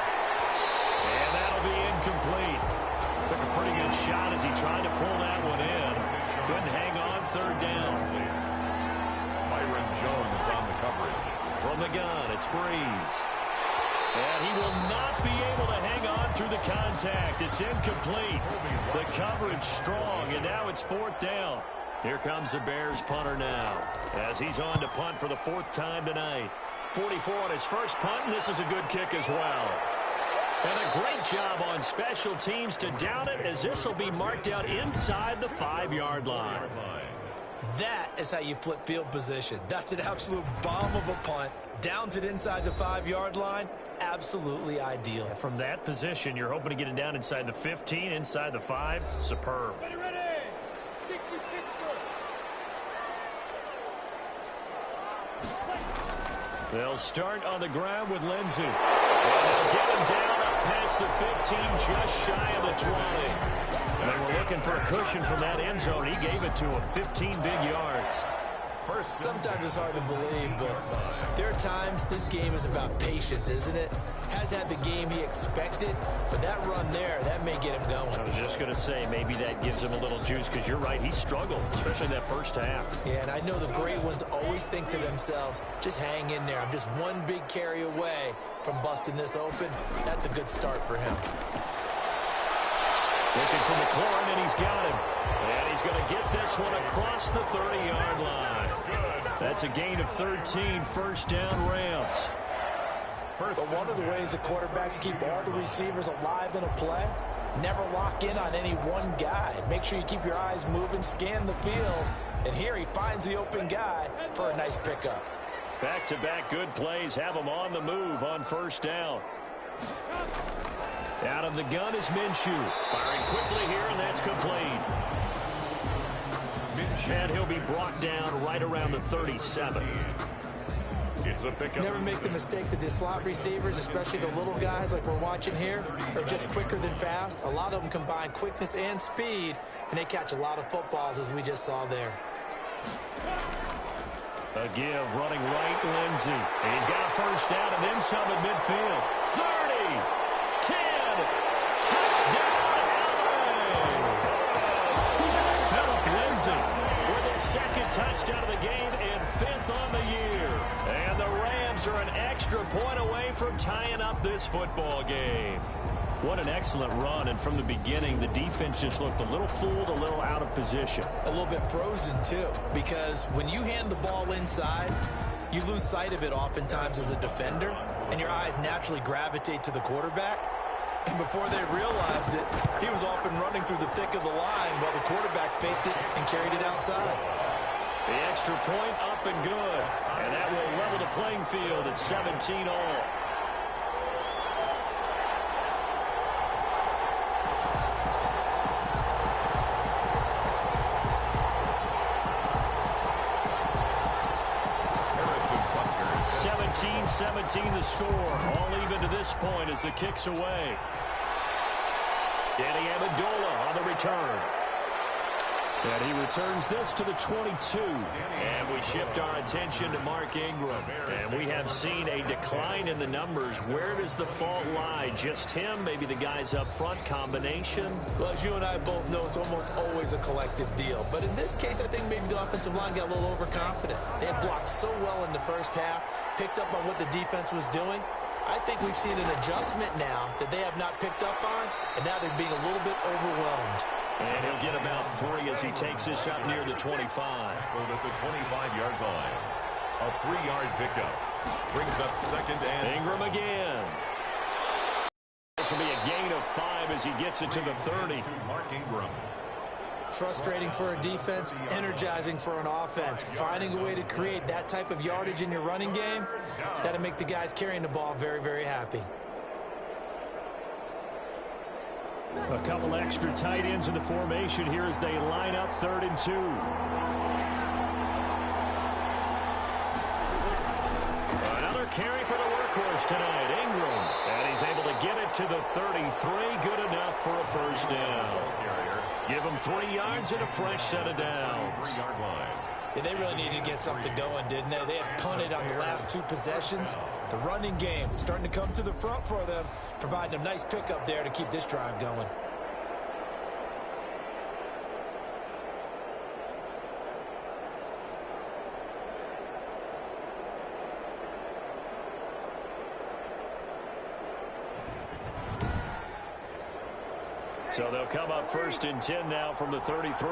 And that'll be incomplete. Took a pretty good shot as he tried to pull that one in. Couldn't hang on 3rd down. Byron Jones on the coverage. From the gun, it's Breeze. And he will not be able to hang on through the contact. It's incomplete. The coverage strong, and now it's 4th down. Here comes the Bears punter now, as he's on to punt for the 4th time tonight. 44 on his first punt, and this is a good kick as well. And a great job on special teams to down it, as this will be marked out inside the 5-yard line. That is how you flip field position. That's an absolute bomb of a punt. Downs it inside the 5-yard line. Absolutely ideal. From that position, you're hoping to get it down inside the 15, inside the 5. Superb. They'll start on the ground with Lindsey. And they'll get him down up past the 15, just shy of the 20. And they were looking for a cushion from that end zone. He gave it to him, 15 big yards. Sometimes it's hard to believe, but there are times this game is about patience, isn't it? Has had the game he expected, but that run there, that may get him going. I was just going to say, maybe that gives him a little juice, because you're right, he struggled, especially that first half. Yeah, and I know the great ones always think to themselves, just hang in there. I'm just one big carry away from busting this open. That's a good start for him. Looking for McLaurin, and he's got him. And he's going to get this one across the 30-yard line. That's a gain of 13, 1st down Rams. But one of the ways that quarterbacks keep all the receivers alive in a play, never lock in on any one guy. Make sure you keep your eyes moving, scan the field, and here he finds the open guy for a nice pickup. Back-to-back good plays have him on the move on 1st down. Out of the gun is Minshew. Firing quickly here, and that's complete. And he'll be brought down right around the 37. It's a pickup. Never make the mistake that the slot receivers, especially the little guys like we're watching here, are just quicker than fast. A lot of them combine quickness and speed, and they catch a lot of footballs, as we just saw there. A give, running right, Lindsey. And he's got a 1st down and then some at midfield. 30, 10, touchdown, LA! Philip Lindsey with his 2nd touchdown of the game and 5th on the year. And the Rams are an extra point away from tying up this football game. What an excellent run, and from the beginning, the defense just looked a little fooled, a little out of position. A little bit frozen, too, because when you hand the ball inside, you lose sight of it oftentimes as a defender, and your eyes naturally gravitate to the quarterback. And before they realized it, he was off and running through the thick of the line while the quarterback faked it and carried it outside. The extra point up and good, and that will level the playing field at 17 all. Harrison 17-17 the score. All even to this point as the kick's away. Danny Amendola on the return. And he returns this to the 22. And we shift our attention to Mark Ingram. And we have seen a decline in the numbers. Where does the fault lie? Just him? Maybe the guys up front? Combination? Well, as you and I both know, it's almost always a collective deal. But in this case, I think maybe the offensive line got a little overconfident. They had blocked so well in the first half, picked up on what the defense was doing. I think we've seen an adjustment now that they have not picked up on, and now they're being a little bit overwhelmed. And he'll get about 3 as he takes this up near the 25. At the 25-yard line. A 3-yard pickup. Brings up 2nd and... Ingram again. This will be a gain of 5 as he gets it to the 30. Mark Ingram. Frustrating for a defense, energizing for an offense. Finding a way to create that type of yardage in your running game, that'll make the guys carrying the ball very, very happy. A couple extra tight ends in the formation here as they line up 3rd and 2. Another carry for the workhorse tonight, Ingram. And he's able to get it to the 33. Good enough for a first down. Give him 3 yards and a fresh set of downs. 3-yard line. Yeah, they really needed to get something going, didn't they? They had punted on the last 2 possessions. The running game starting to come to the front for them, providing a nice pickup there to keep this drive going. So they'll come up first and 10 now from the 33.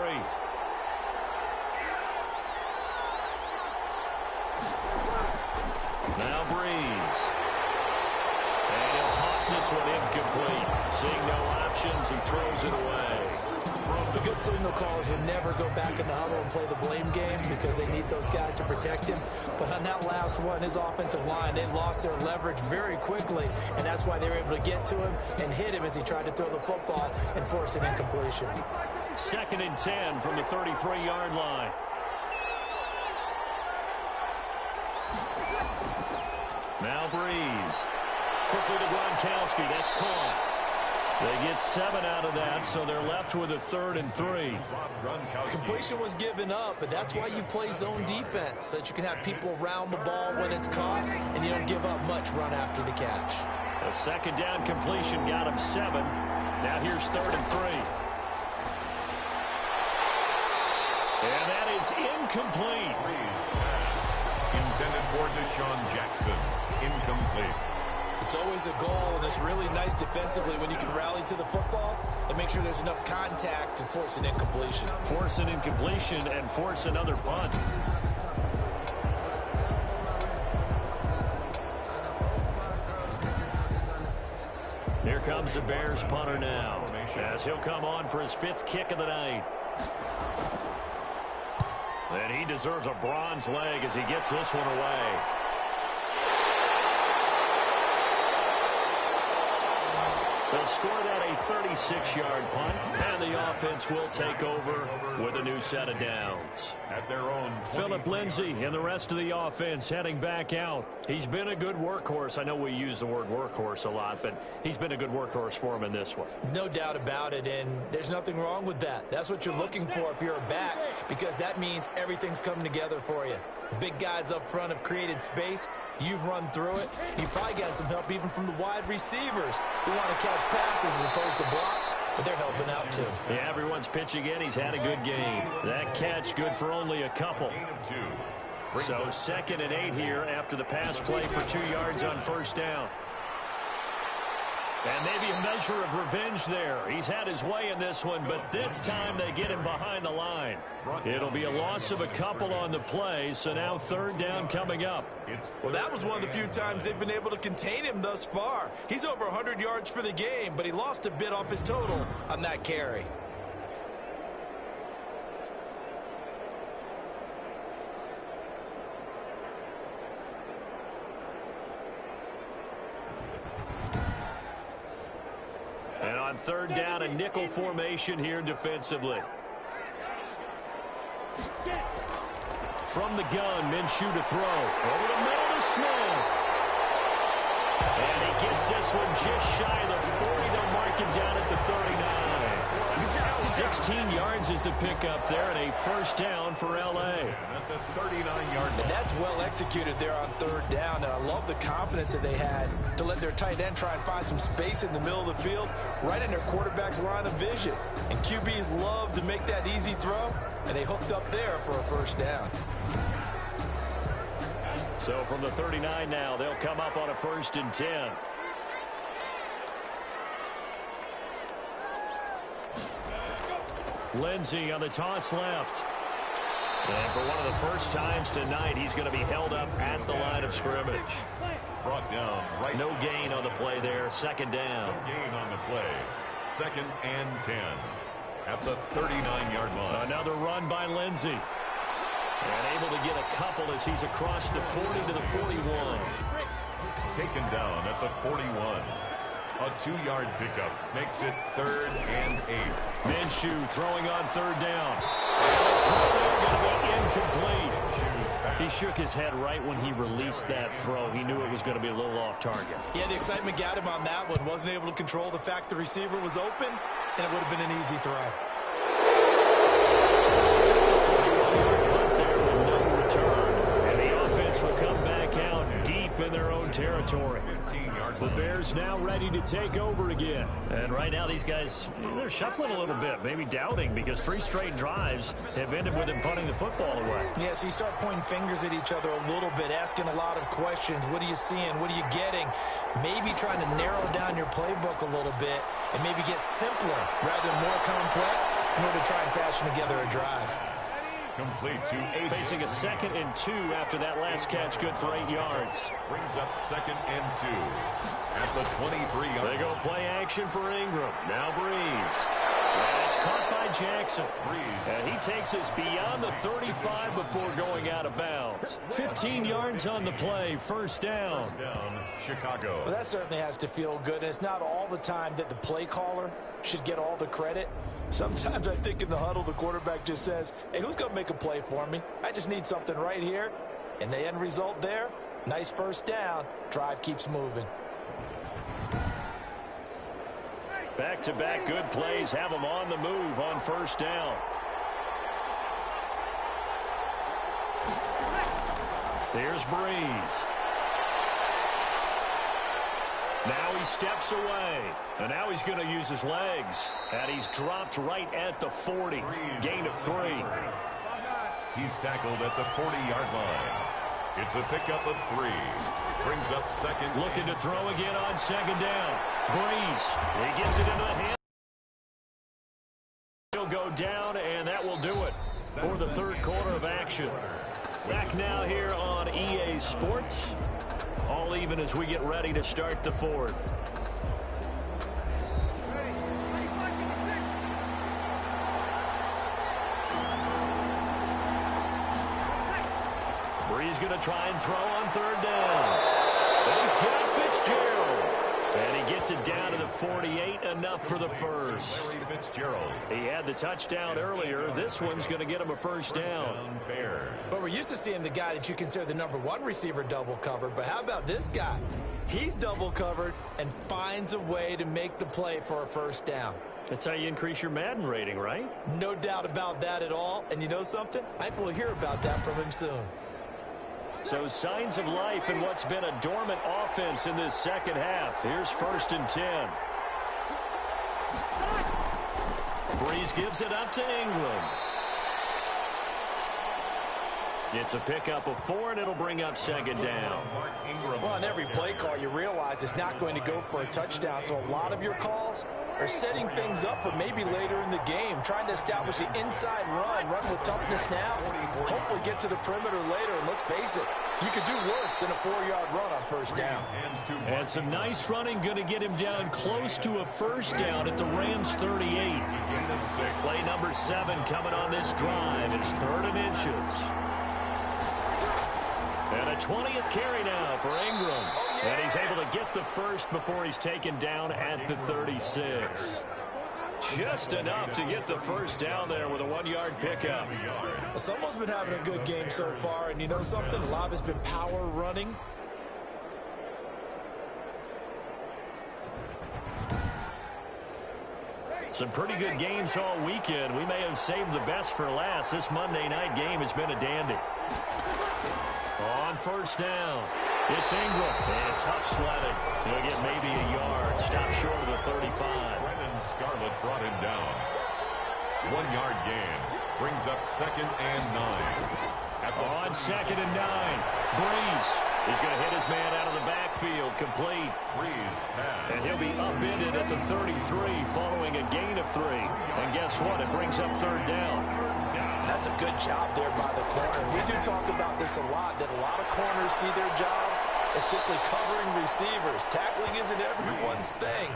Now Breeze. And he'll toss this one incomplete. Seeing no options, he throws it away. The good signal callers would never go back in the huddle and play the blame game because they need those guys to protect him. But on that last one, his offensive line, they lost their leverage very quickly, and that's why they were able to get to him and hit him as he tried to throw the football and force an incompletion. 2nd and 10 from the 33-yard line. Now Breeze. Quickly to Gronkowski. That's caught. They get 7 out of that, so they're left with a 3rd and 3. Completion was given up, but that's why you play zone defense, so that you can have people around the ball when it's caught, and you don't give up much run after the catch. A 2nd down completion got him 7. Now here's 3rd and 3. And that is incomplete. Intended for Deshaun Jackson. Incomplete. It's always a goal, and it's really nice defensively when you can rally to the football and make sure there's enough contact to force an incompletion. Force an incompletion and force another punt. Here comes the Bears punter now, as he'll come on for his 5th kick of the night. And he deserves a bronze leg as he gets this one away. They'll score that a 36-yard punt, and the offense will take over with a new set of downs. At their own Philip Lindsay and the rest of the offense heading back out. He's been a good workhorse. I know we use the word workhorse a lot, but he's been a good workhorse for him in this one. No doubt about it, and there's nothing wrong with that. That's what you're looking for if you're a back, because that means everything's coming together for you. The big guys up front have created space. You've run through it. You've probably gotten some help even from the wide receivers who want to catch passes as opposed to block, but they're helping out too. Yeah, everyone's pitching in. He's had a good game. That catch good for only a couple. So 2nd and 8 here after the pass play for 2 yards on 1st down. And maybe a measure of revenge there. He's had his way in this one, but this time they get him behind the line. It'll be a loss of a couple on the play, so now 3rd down coming up. Well, that was one of the few times they've been able to contain him thus far. He's over 100 yards for the game, but he lost a bit off his total on that carry. And on 3rd down, a nickel formation here defensively. From the gun, Minshew to throw. Over the middle to Smith. And he gets this one just shy of the 40. They'll mark him down at the 39. 16 yards is the pickup there, and a 1st down for L.A. At the 39-yard line. And that's well executed there on 3rd down, and I love the confidence that they had to let their tight end try and find some space in the middle of the field, right in their quarterback's line of vision. And QBs love to make that easy throw, and they hooked up there for a 1st down. So from the 39 now, they'll come up on a 1st and 10. Lindsay on the toss left. And for one of the first times tonight, he's going to be held up at the line of scrimmage. Brought down right. No gain on the play there. 2nd down. No gain on the play. 2nd and 10. At the 39-yard line. Another run by Lindsay. And able to get a couple as he's across the 40 to the 41. Taken down at the 41. A 2-yard pickup makes it 3rd and 8. Minshew throwing on 3rd down. And the throw there going to be incomplete. He He shook his head right when he released that throw. He knew it was going to be a little off target. Yeah, the excitement got him on that one. Wasn't able to control the fact the receiver was open, and it would have been an easy throw. There with no return, and the offense will come back out deep in their own territory. The Bears now ready to take over again. And right now these guys, they're shuffling a little bit, maybe doubting, because 3 straight drives have ended with them punting the football away. Yeah, so you start pointing fingers at each other a little bit, asking a lot of questions. What are you seeing? What are you getting? Maybe trying to narrow down your playbook a little bit and maybe get simpler rather than more complex in order to try and fashion together a drive. Complete to AJ. Facing a 2nd and 2 after that last catch, good for 8 yards. Brings up 2nd and 2 at the 23-yard. They go play action for Ingram. Now Breeze. And it's caught by Jackson. Breeze. And he takes us beyond the 35 before going out of bounds. 15 yards on the play, first down. First down, Chicago. Well, that certainly has to feel good, and it's not all the time that the play caller should get all the credit. Sometimes I think in the huddle, the quarterback just says, hey, who's going to make a play for me? I just need something right here. And the end result there, nice first down. Drive keeps moving. Back-to-back good plays have them on the move on first down. Here's Breeze. Now he steps away, and now he's going to use his legs. And he's dropped right at the 40. Gain of 3. He's tackled at the 40-yard line. It's a pickup of 3. Brings up 2nd. Looking to throw again on 2nd down. Breeze. He gets it into the hand. He'll go down, and that will do it for the 3rd quarter of action. Back now here on EA Sports. All even as we get ready to start the 4th. Breeze going to try and throw on 3rd down. And he's got Fitzgerald. And he gets it down to the 48, enough for the first. Fitzgerald. He had the touchdown earlier. This one's going to get him a first down. But we're used to seeing the guy that you consider the #1 receiver double covered. But how about this guy? He's double covered and finds a way to make the play for a first down. That's how you increase your Madden rating, right? No doubt about that at all. And you know something? I think we'll hear about that from him soon. So signs of life in what's been a dormant offense in this 2nd half. Here's 1st and 10. Breeze gives it up to Ingram. It's a pickup of 4, and it'll bring up 2nd down. Well, on every play call, you realize it's not going to go for a touchdown. So a lot of your calls are setting things up for maybe later in the game, trying to establish the inside run with toughness now, hopefully get to the perimeter later. And let's face it, you could do worse than a 4-yard run on first down. And some nice running, going to get him down close to a first down at the Rams 38. Play number 7 coming on this drive. It's 3rd and inches. And a 20th carry now for Ingram. And he's able to get the first before he's taken down at the 36. Just enough to get the first down there with a 1-yard pickup. Well, someone's been having a good game so far, and you know something? A lot of it's been power running. Some pretty good games all weekend. We may have saved the best for last. This Monday night game has been a dandy. On first down, it's Ingram. And tough sledding. He'll get maybe a yard. Stop short of the 35. Brennan Scarlett brought him down. 1-yard gain. Brings up 2nd and 9. On 2nd and 9. Breeze is going to hit his man out of the backfield. Complete. Breeze pass. And he'll be upended at the 33 following a gain of 3. And guess what? It brings up 3rd down. That's a good job there by the corner. We do talk about this a lot, that a lot of corners see their job as simply covering receivers. Tackling isn't everyone's thing.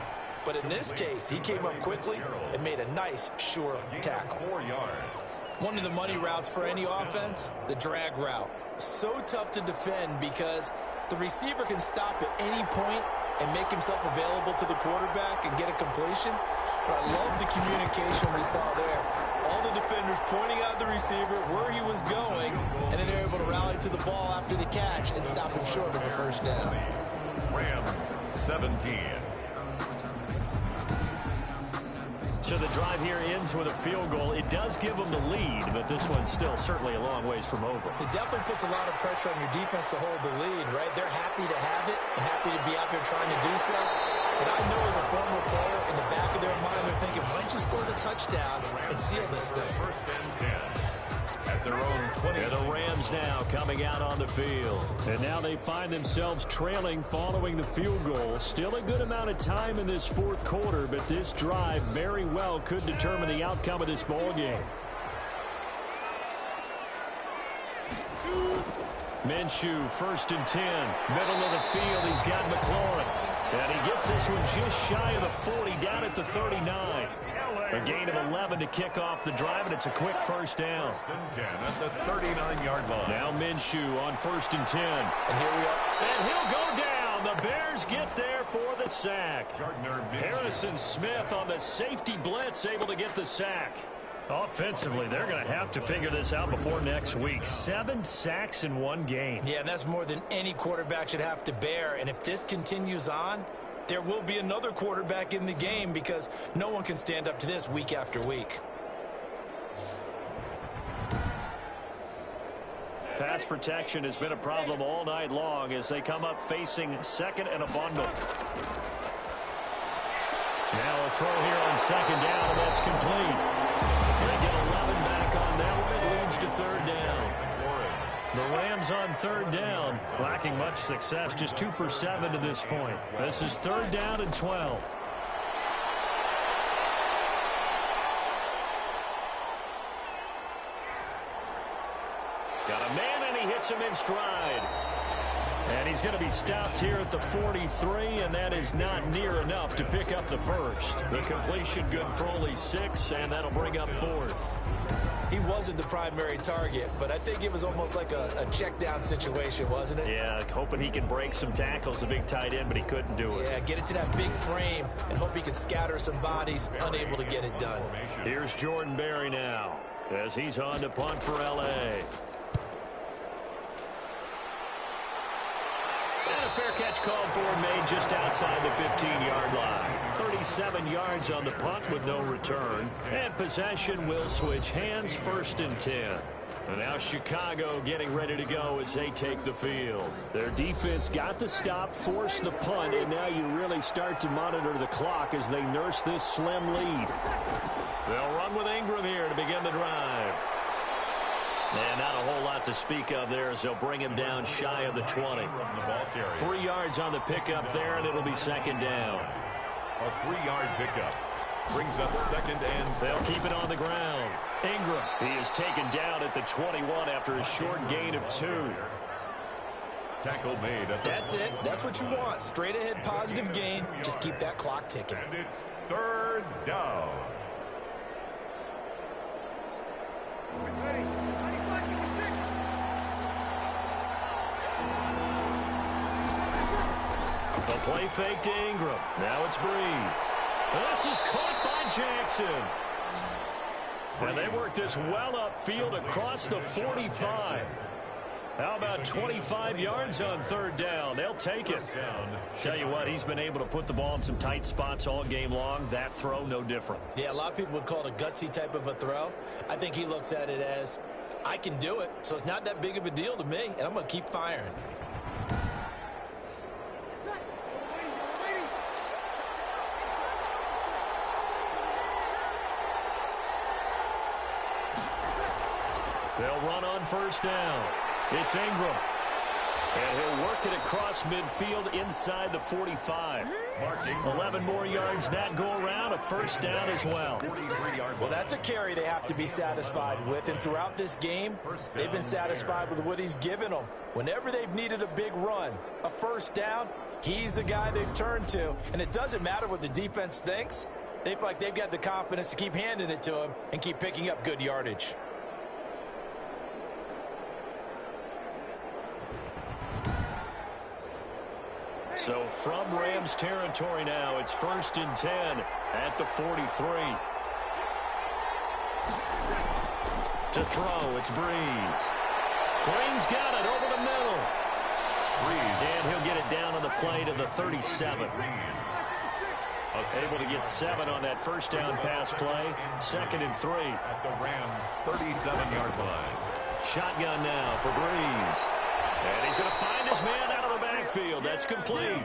But in this case, he came up quickly and made a nice, sure tackle. 4 yards. One of the money routes for any offense, the drag route. So tough to defend because the receiver can stop at any point and make himself available to the quarterback and get a completion. But I love the communication we saw there. All the defenders pointing out the receiver where he was going, and then they're able to rally to the ball after the catch and stop him short of a first down. Rams 17. So the drive here ends with a field goal. It does give them the lead, but this one's still certainly a long ways from over. It definitely puts a lot of pressure on your defense to hold the lead, right? They're happy to have it and happy to be out there trying to do so. But I know as a former player, in the back of their mind, they're thinking, why don't you score the touchdown and seal this thing? First and 10. At their own 20. And the Rams now coming out on the field. And now they find themselves trailing following the field goal. Still a good amount of time in this fourth quarter, but this drive very well could determine the outcome of this ball game. Minshew, 1st and 10. Middle of the field, he's got McLaurin. And he gets this one just shy of the 40, down at the 39. A gain of 11 to kick off the drive, and it's a quick first down. First and 10 at the 39-yard line. Now Minshew on 1st and 10. And here we are. And he'll go down. The Bears get there for the sack. Harrison Smith on the safety blitz, able to get the sack. Offensively, they're going to have to figure this out before next week. 7 sacks in one game. Yeah, and that's more than any quarterback should have to bear. And if this continues on, there will be another quarterback in the game because no one can stand up to this week after week. Pass protection has been a problem all night long as they come up facing second and a bundle. Now a throw here on 2nd down, and that's complete. They get 11 back on that one. It leads to 3rd down. The Rams on 3rd down, lacking much success, just 2 for 7 to this point. This is 3rd down and 12. Got a man, and he hits him in stride. And he's going to be stopped here at the 43, and that is not near enough to pick up the first. The completion good for only 6, and that'll bring up 4th. He wasn't the primary target, but I think it was almost like a check down situation, wasn't it? Yeah, hoping he can break some tackles, the big tight end, but he couldn't do it. Yeah, get it to that big frame and hope he can scatter some bodies, unable to get it done. Here's Jordan Berry now as he's on to punt for L.A. And a fair catch called for and made just outside the 15-yard line. 37 yards on the punt with no return. And possession will switch hands, 1st and 10. And now Chicago getting ready to go as they take the field. Their defense got the stop, forced the punt, and now you really start to monitor the clock as they nurse this slim lead. They'll run with Ingram here to begin the drive. And not a whole lot to speak of there as they'll bring him down shy of the 20. 3 yards on the pickup there, and it'll be 2nd down. A 3-yard pickup brings up 2nd and 7. They'll keep it on the ground. Ingram, he is taken down at the 21 after a short gain of 2. Tackle made. That's it. That's what you want. Straight ahead positive gain. Just keep that clock ticking. And it's 3rd down. The play fake to Ingram. Now it's Breeze. This is caught by Jackson. And they work this well upfield across the 45. How about 25 yards on 3rd down? They'll take it. Tell you what, he's been able to put the ball in some tight spots all game long. That throw, no different. Yeah, a lot of people would call it a gutsy type of a throw. I think he looks at it as, I can do it, so it's not that big of a deal to me, and I'm going to keep firing. They'll run on 1st down. It's Ingram. And he'll work it across midfield inside the 45. 11 more yards that go around, a 1st down as well. Well, that's a carry they have to be satisfied with. And throughout this game, they've been satisfied with what he's given them. Whenever they've needed a big run, a 1st down, he's the guy they've turned to. And it doesn't matter what the defense thinks. They feel like they've got the confidence to keep handing it to him and keep picking up good yardage. So from Rams territory now, it's 1st and 10 at the 43. To throw, it's Breeze. Green's got it over the middle. And he'll get it down on the play to the 37. Able to get 7 on that first down pass play. 2nd and 3. At the Rams' 37-yard line. Shotgun now for Breeze. And he's going to find his man out of the backfield. That's complete.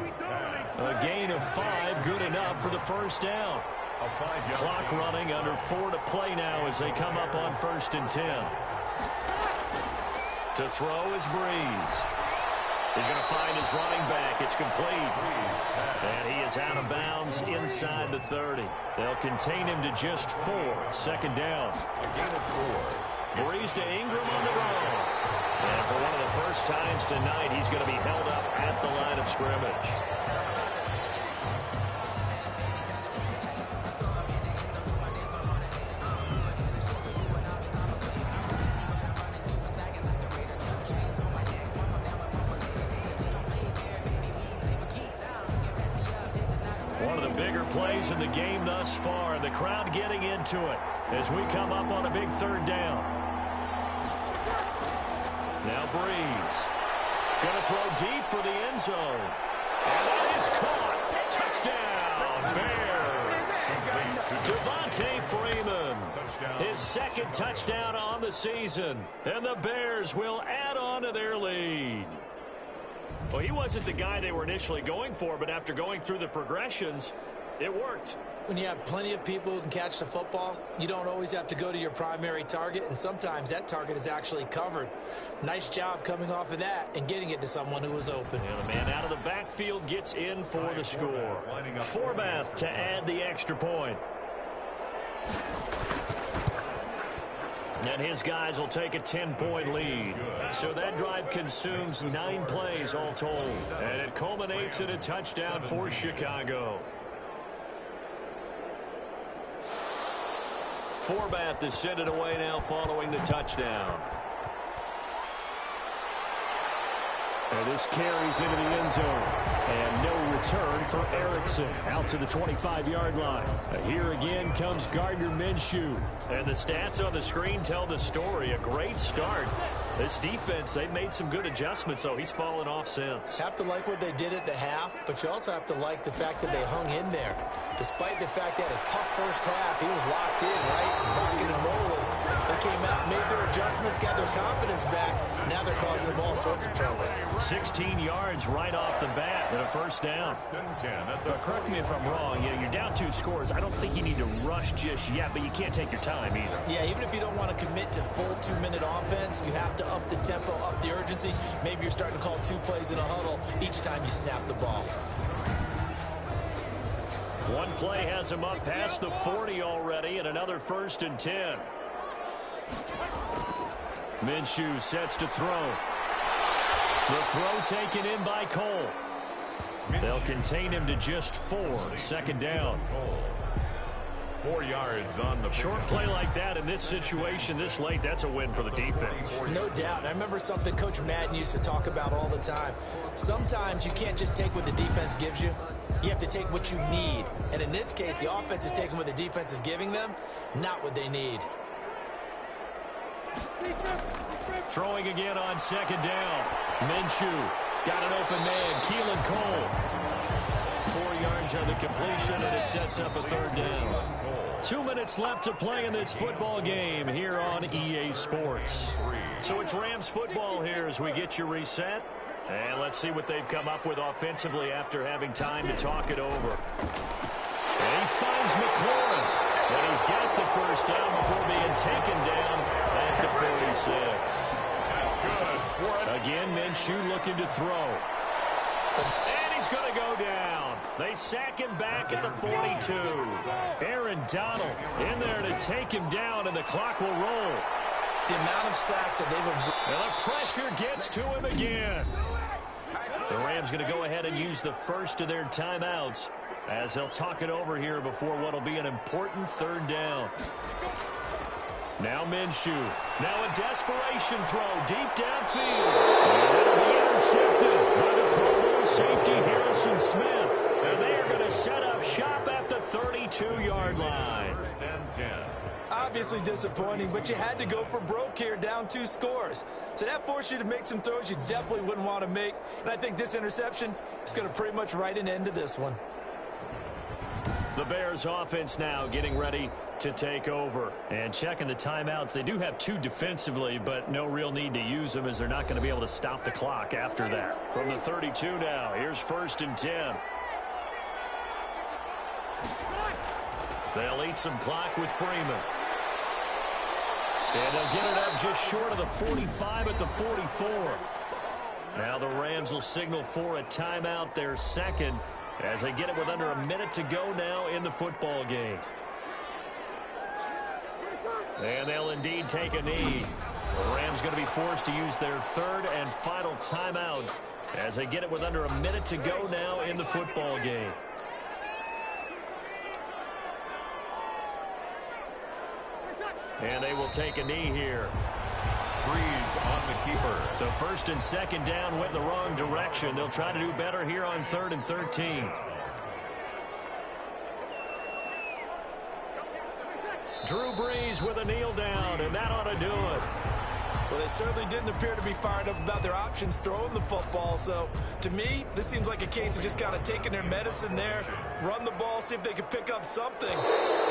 A gain of 5, good enough for the first down. Clock running, under 4 to play now as they come up on 1st and 10. To throw is Breeze. He's going to find his running back. It's complete. And he is out of bounds inside the 30. They'll contain him to just 4. 2nd down. A gain of 4. Breeze to Ingram on the run. And for one of the first times tonight, he's going to be held up at the line of scrimmage. Plays in the game thus far, and the crowd getting into it as we come up on a big 3rd down. Now Breeze going to throw deep for the end zone, and that is caught. Touchdown, Bears. Devontae Freeman, his 2nd touchdown on the season, and the Bears will add on to their lead. Well, he wasn't the guy they were initially going for, but after going through the progressions, it worked. When you have plenty of people who can catch the football, you don't always have to go to your primary target, and sometimes that target is actually covered. Nice job coming off of that and getting it to someone who was open. And the man out of the backfield gets in for the score. Forbath to add the extra point. And his guys will take a 10-point lead. So that drive consumes 9 plays all told. And it culminates in a touchdown for Chicago. Forbath to send it away now following the touchdown. And this carries into the end zone. And no return for Erickson. Out to the 25-yard line. Here again comes Gardner Minshew. And the stats on the screen tell the story. A great start. This defense, they've made some good adjustments, so he's fallen off since. Have to like what they did at the half, but you also have to like the fact that they hung in there. Despite the fact they had a tough first half, he was locked in, right? Rocking and rolling. They came out, made their adjustments, got their confidence back. Now they're causing them all sorts of trouble. 16 yards right off the bat and a first down. But correct me if I'm wrong. You're down 2 scores. I don't think you need to rush just yet, but you can't take your time either. Yeah, even if you don't want to commit to full 2-minute offense, you have to up the tempo, up the urgency. Maybe you're starting to call 2 plays in a huddle each time you snap the ball. One play has him up past the 40 already, and another 1st and 10. Minshew sets to throw. The throw taken in by Cole. They'll contain him to just 4. 2nd down. 4 yards on the short play like that in this situation this late. That's a win for the defense. No doubt. I remember something Coach Madden used to talk about all the time. Sometimes you can't just take what the defense gives you. You have to take what you need. And in this case, the offense is taking what the defense is giving them, not what they need. Throwing again on 2nd down. Minshew got an open man. Keelan Cole. 4 yards on the completion, and it sets up a 3rd down. 2 minutes left to play in this football game here on EA Sports. So it's Rams football here as we get you reset. And let's see what they've come up with offensively after having time to talk it over. And he finds McLaurin. And he's got the first down before being taken down at the 46. Again, Minshew looking to throw. And he's going to go down. They sack him back at the 42. Aaron Donald in there to take him down, and the clock will roll. The amount of sacks that they've observed. And the pressure gets to him again. The Rams going to go ahead and use the first of their timeouts as they'll talk it over here before what will be an important 3rd down. Now Minshew. Now a desperation throw deep downfield. And it'll be intercepted by the Pro Bowl safety Harrison Smith. And they are going to set up shop at the 32. 32-yard line. First and 10. Obviously disappointing, but you had to go for broke here, down 2 scores. So that forced you to make some throws you definitely wouldn't want to make. And I think this interception is going to pretty much write an end to this one. The Bears offense now getting ready to take over. And checking the timeouts, they do have 2 defensively, but no real need to use them as they're not going to be able to stop the clock after that. From the 32 now, here's 1st and 10. They'll eat some clock with Freeman. And they'll get it up just short of the 45 at the 44. Now the Rams will signal for a timeout, their second, as they get it with under a minute to go now in the football game. And they'll indeed take a knee. The Rams going to be forced to use their 3rd and final timeout as they get it with under a minute to go now in the football game. And they will take a knee here. Breeze on the keeper. So 1st and 2nd down went in the wrong direction. They'll try to do better here on 3rd and 13. Drew Brees with a kneel down, and that ought to do it. Well, they certainly didn't appear to be fired up about their options throwing the football. So, to me, this seems like a case of just kind of taking their medicine there, run the ball, see if they could pick up something.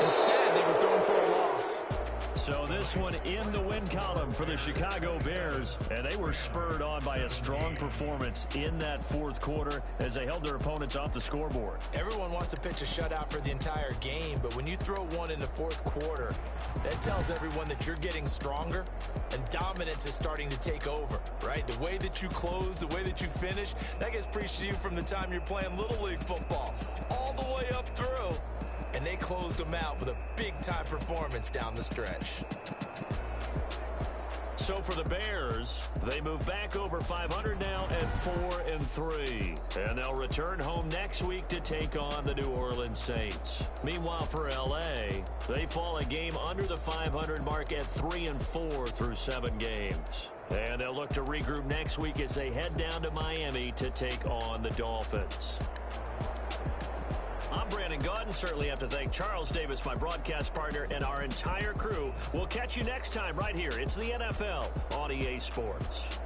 Instead, they were throwing for a loss. So this one in the win column for the Chicago Bears, and they were spurred on by a strong performance in that 4th quarter as they held their opponents off the scoreboard. Everyone wants to pitch a shutout for the entire game, but when you throw one in the 4th quarter, that tells everyone that you're getting stronger and dominance is starting to take over, right? The way that you close, the way that you finish, that gets preached to you from the time you're playing Little League football all the way up through. And they closed them out with a big-time performance down the stretch. So for the Bears, they move back over 500 now at 4-3. And they'll return home next week to take on the New Orleans Saints. Meanwhile, for L.A., they fall a game under the 500 mark at 3-4 through 7 games. And they'll look to regroup next week as they head down to Miami to take on the Dolphins. I'm Brandon Gaudin. Certainly have to thank Charles Davis, my broadcast partner, and our entire crew. We'll catch you next time right here. It's the NFL on EA Sports.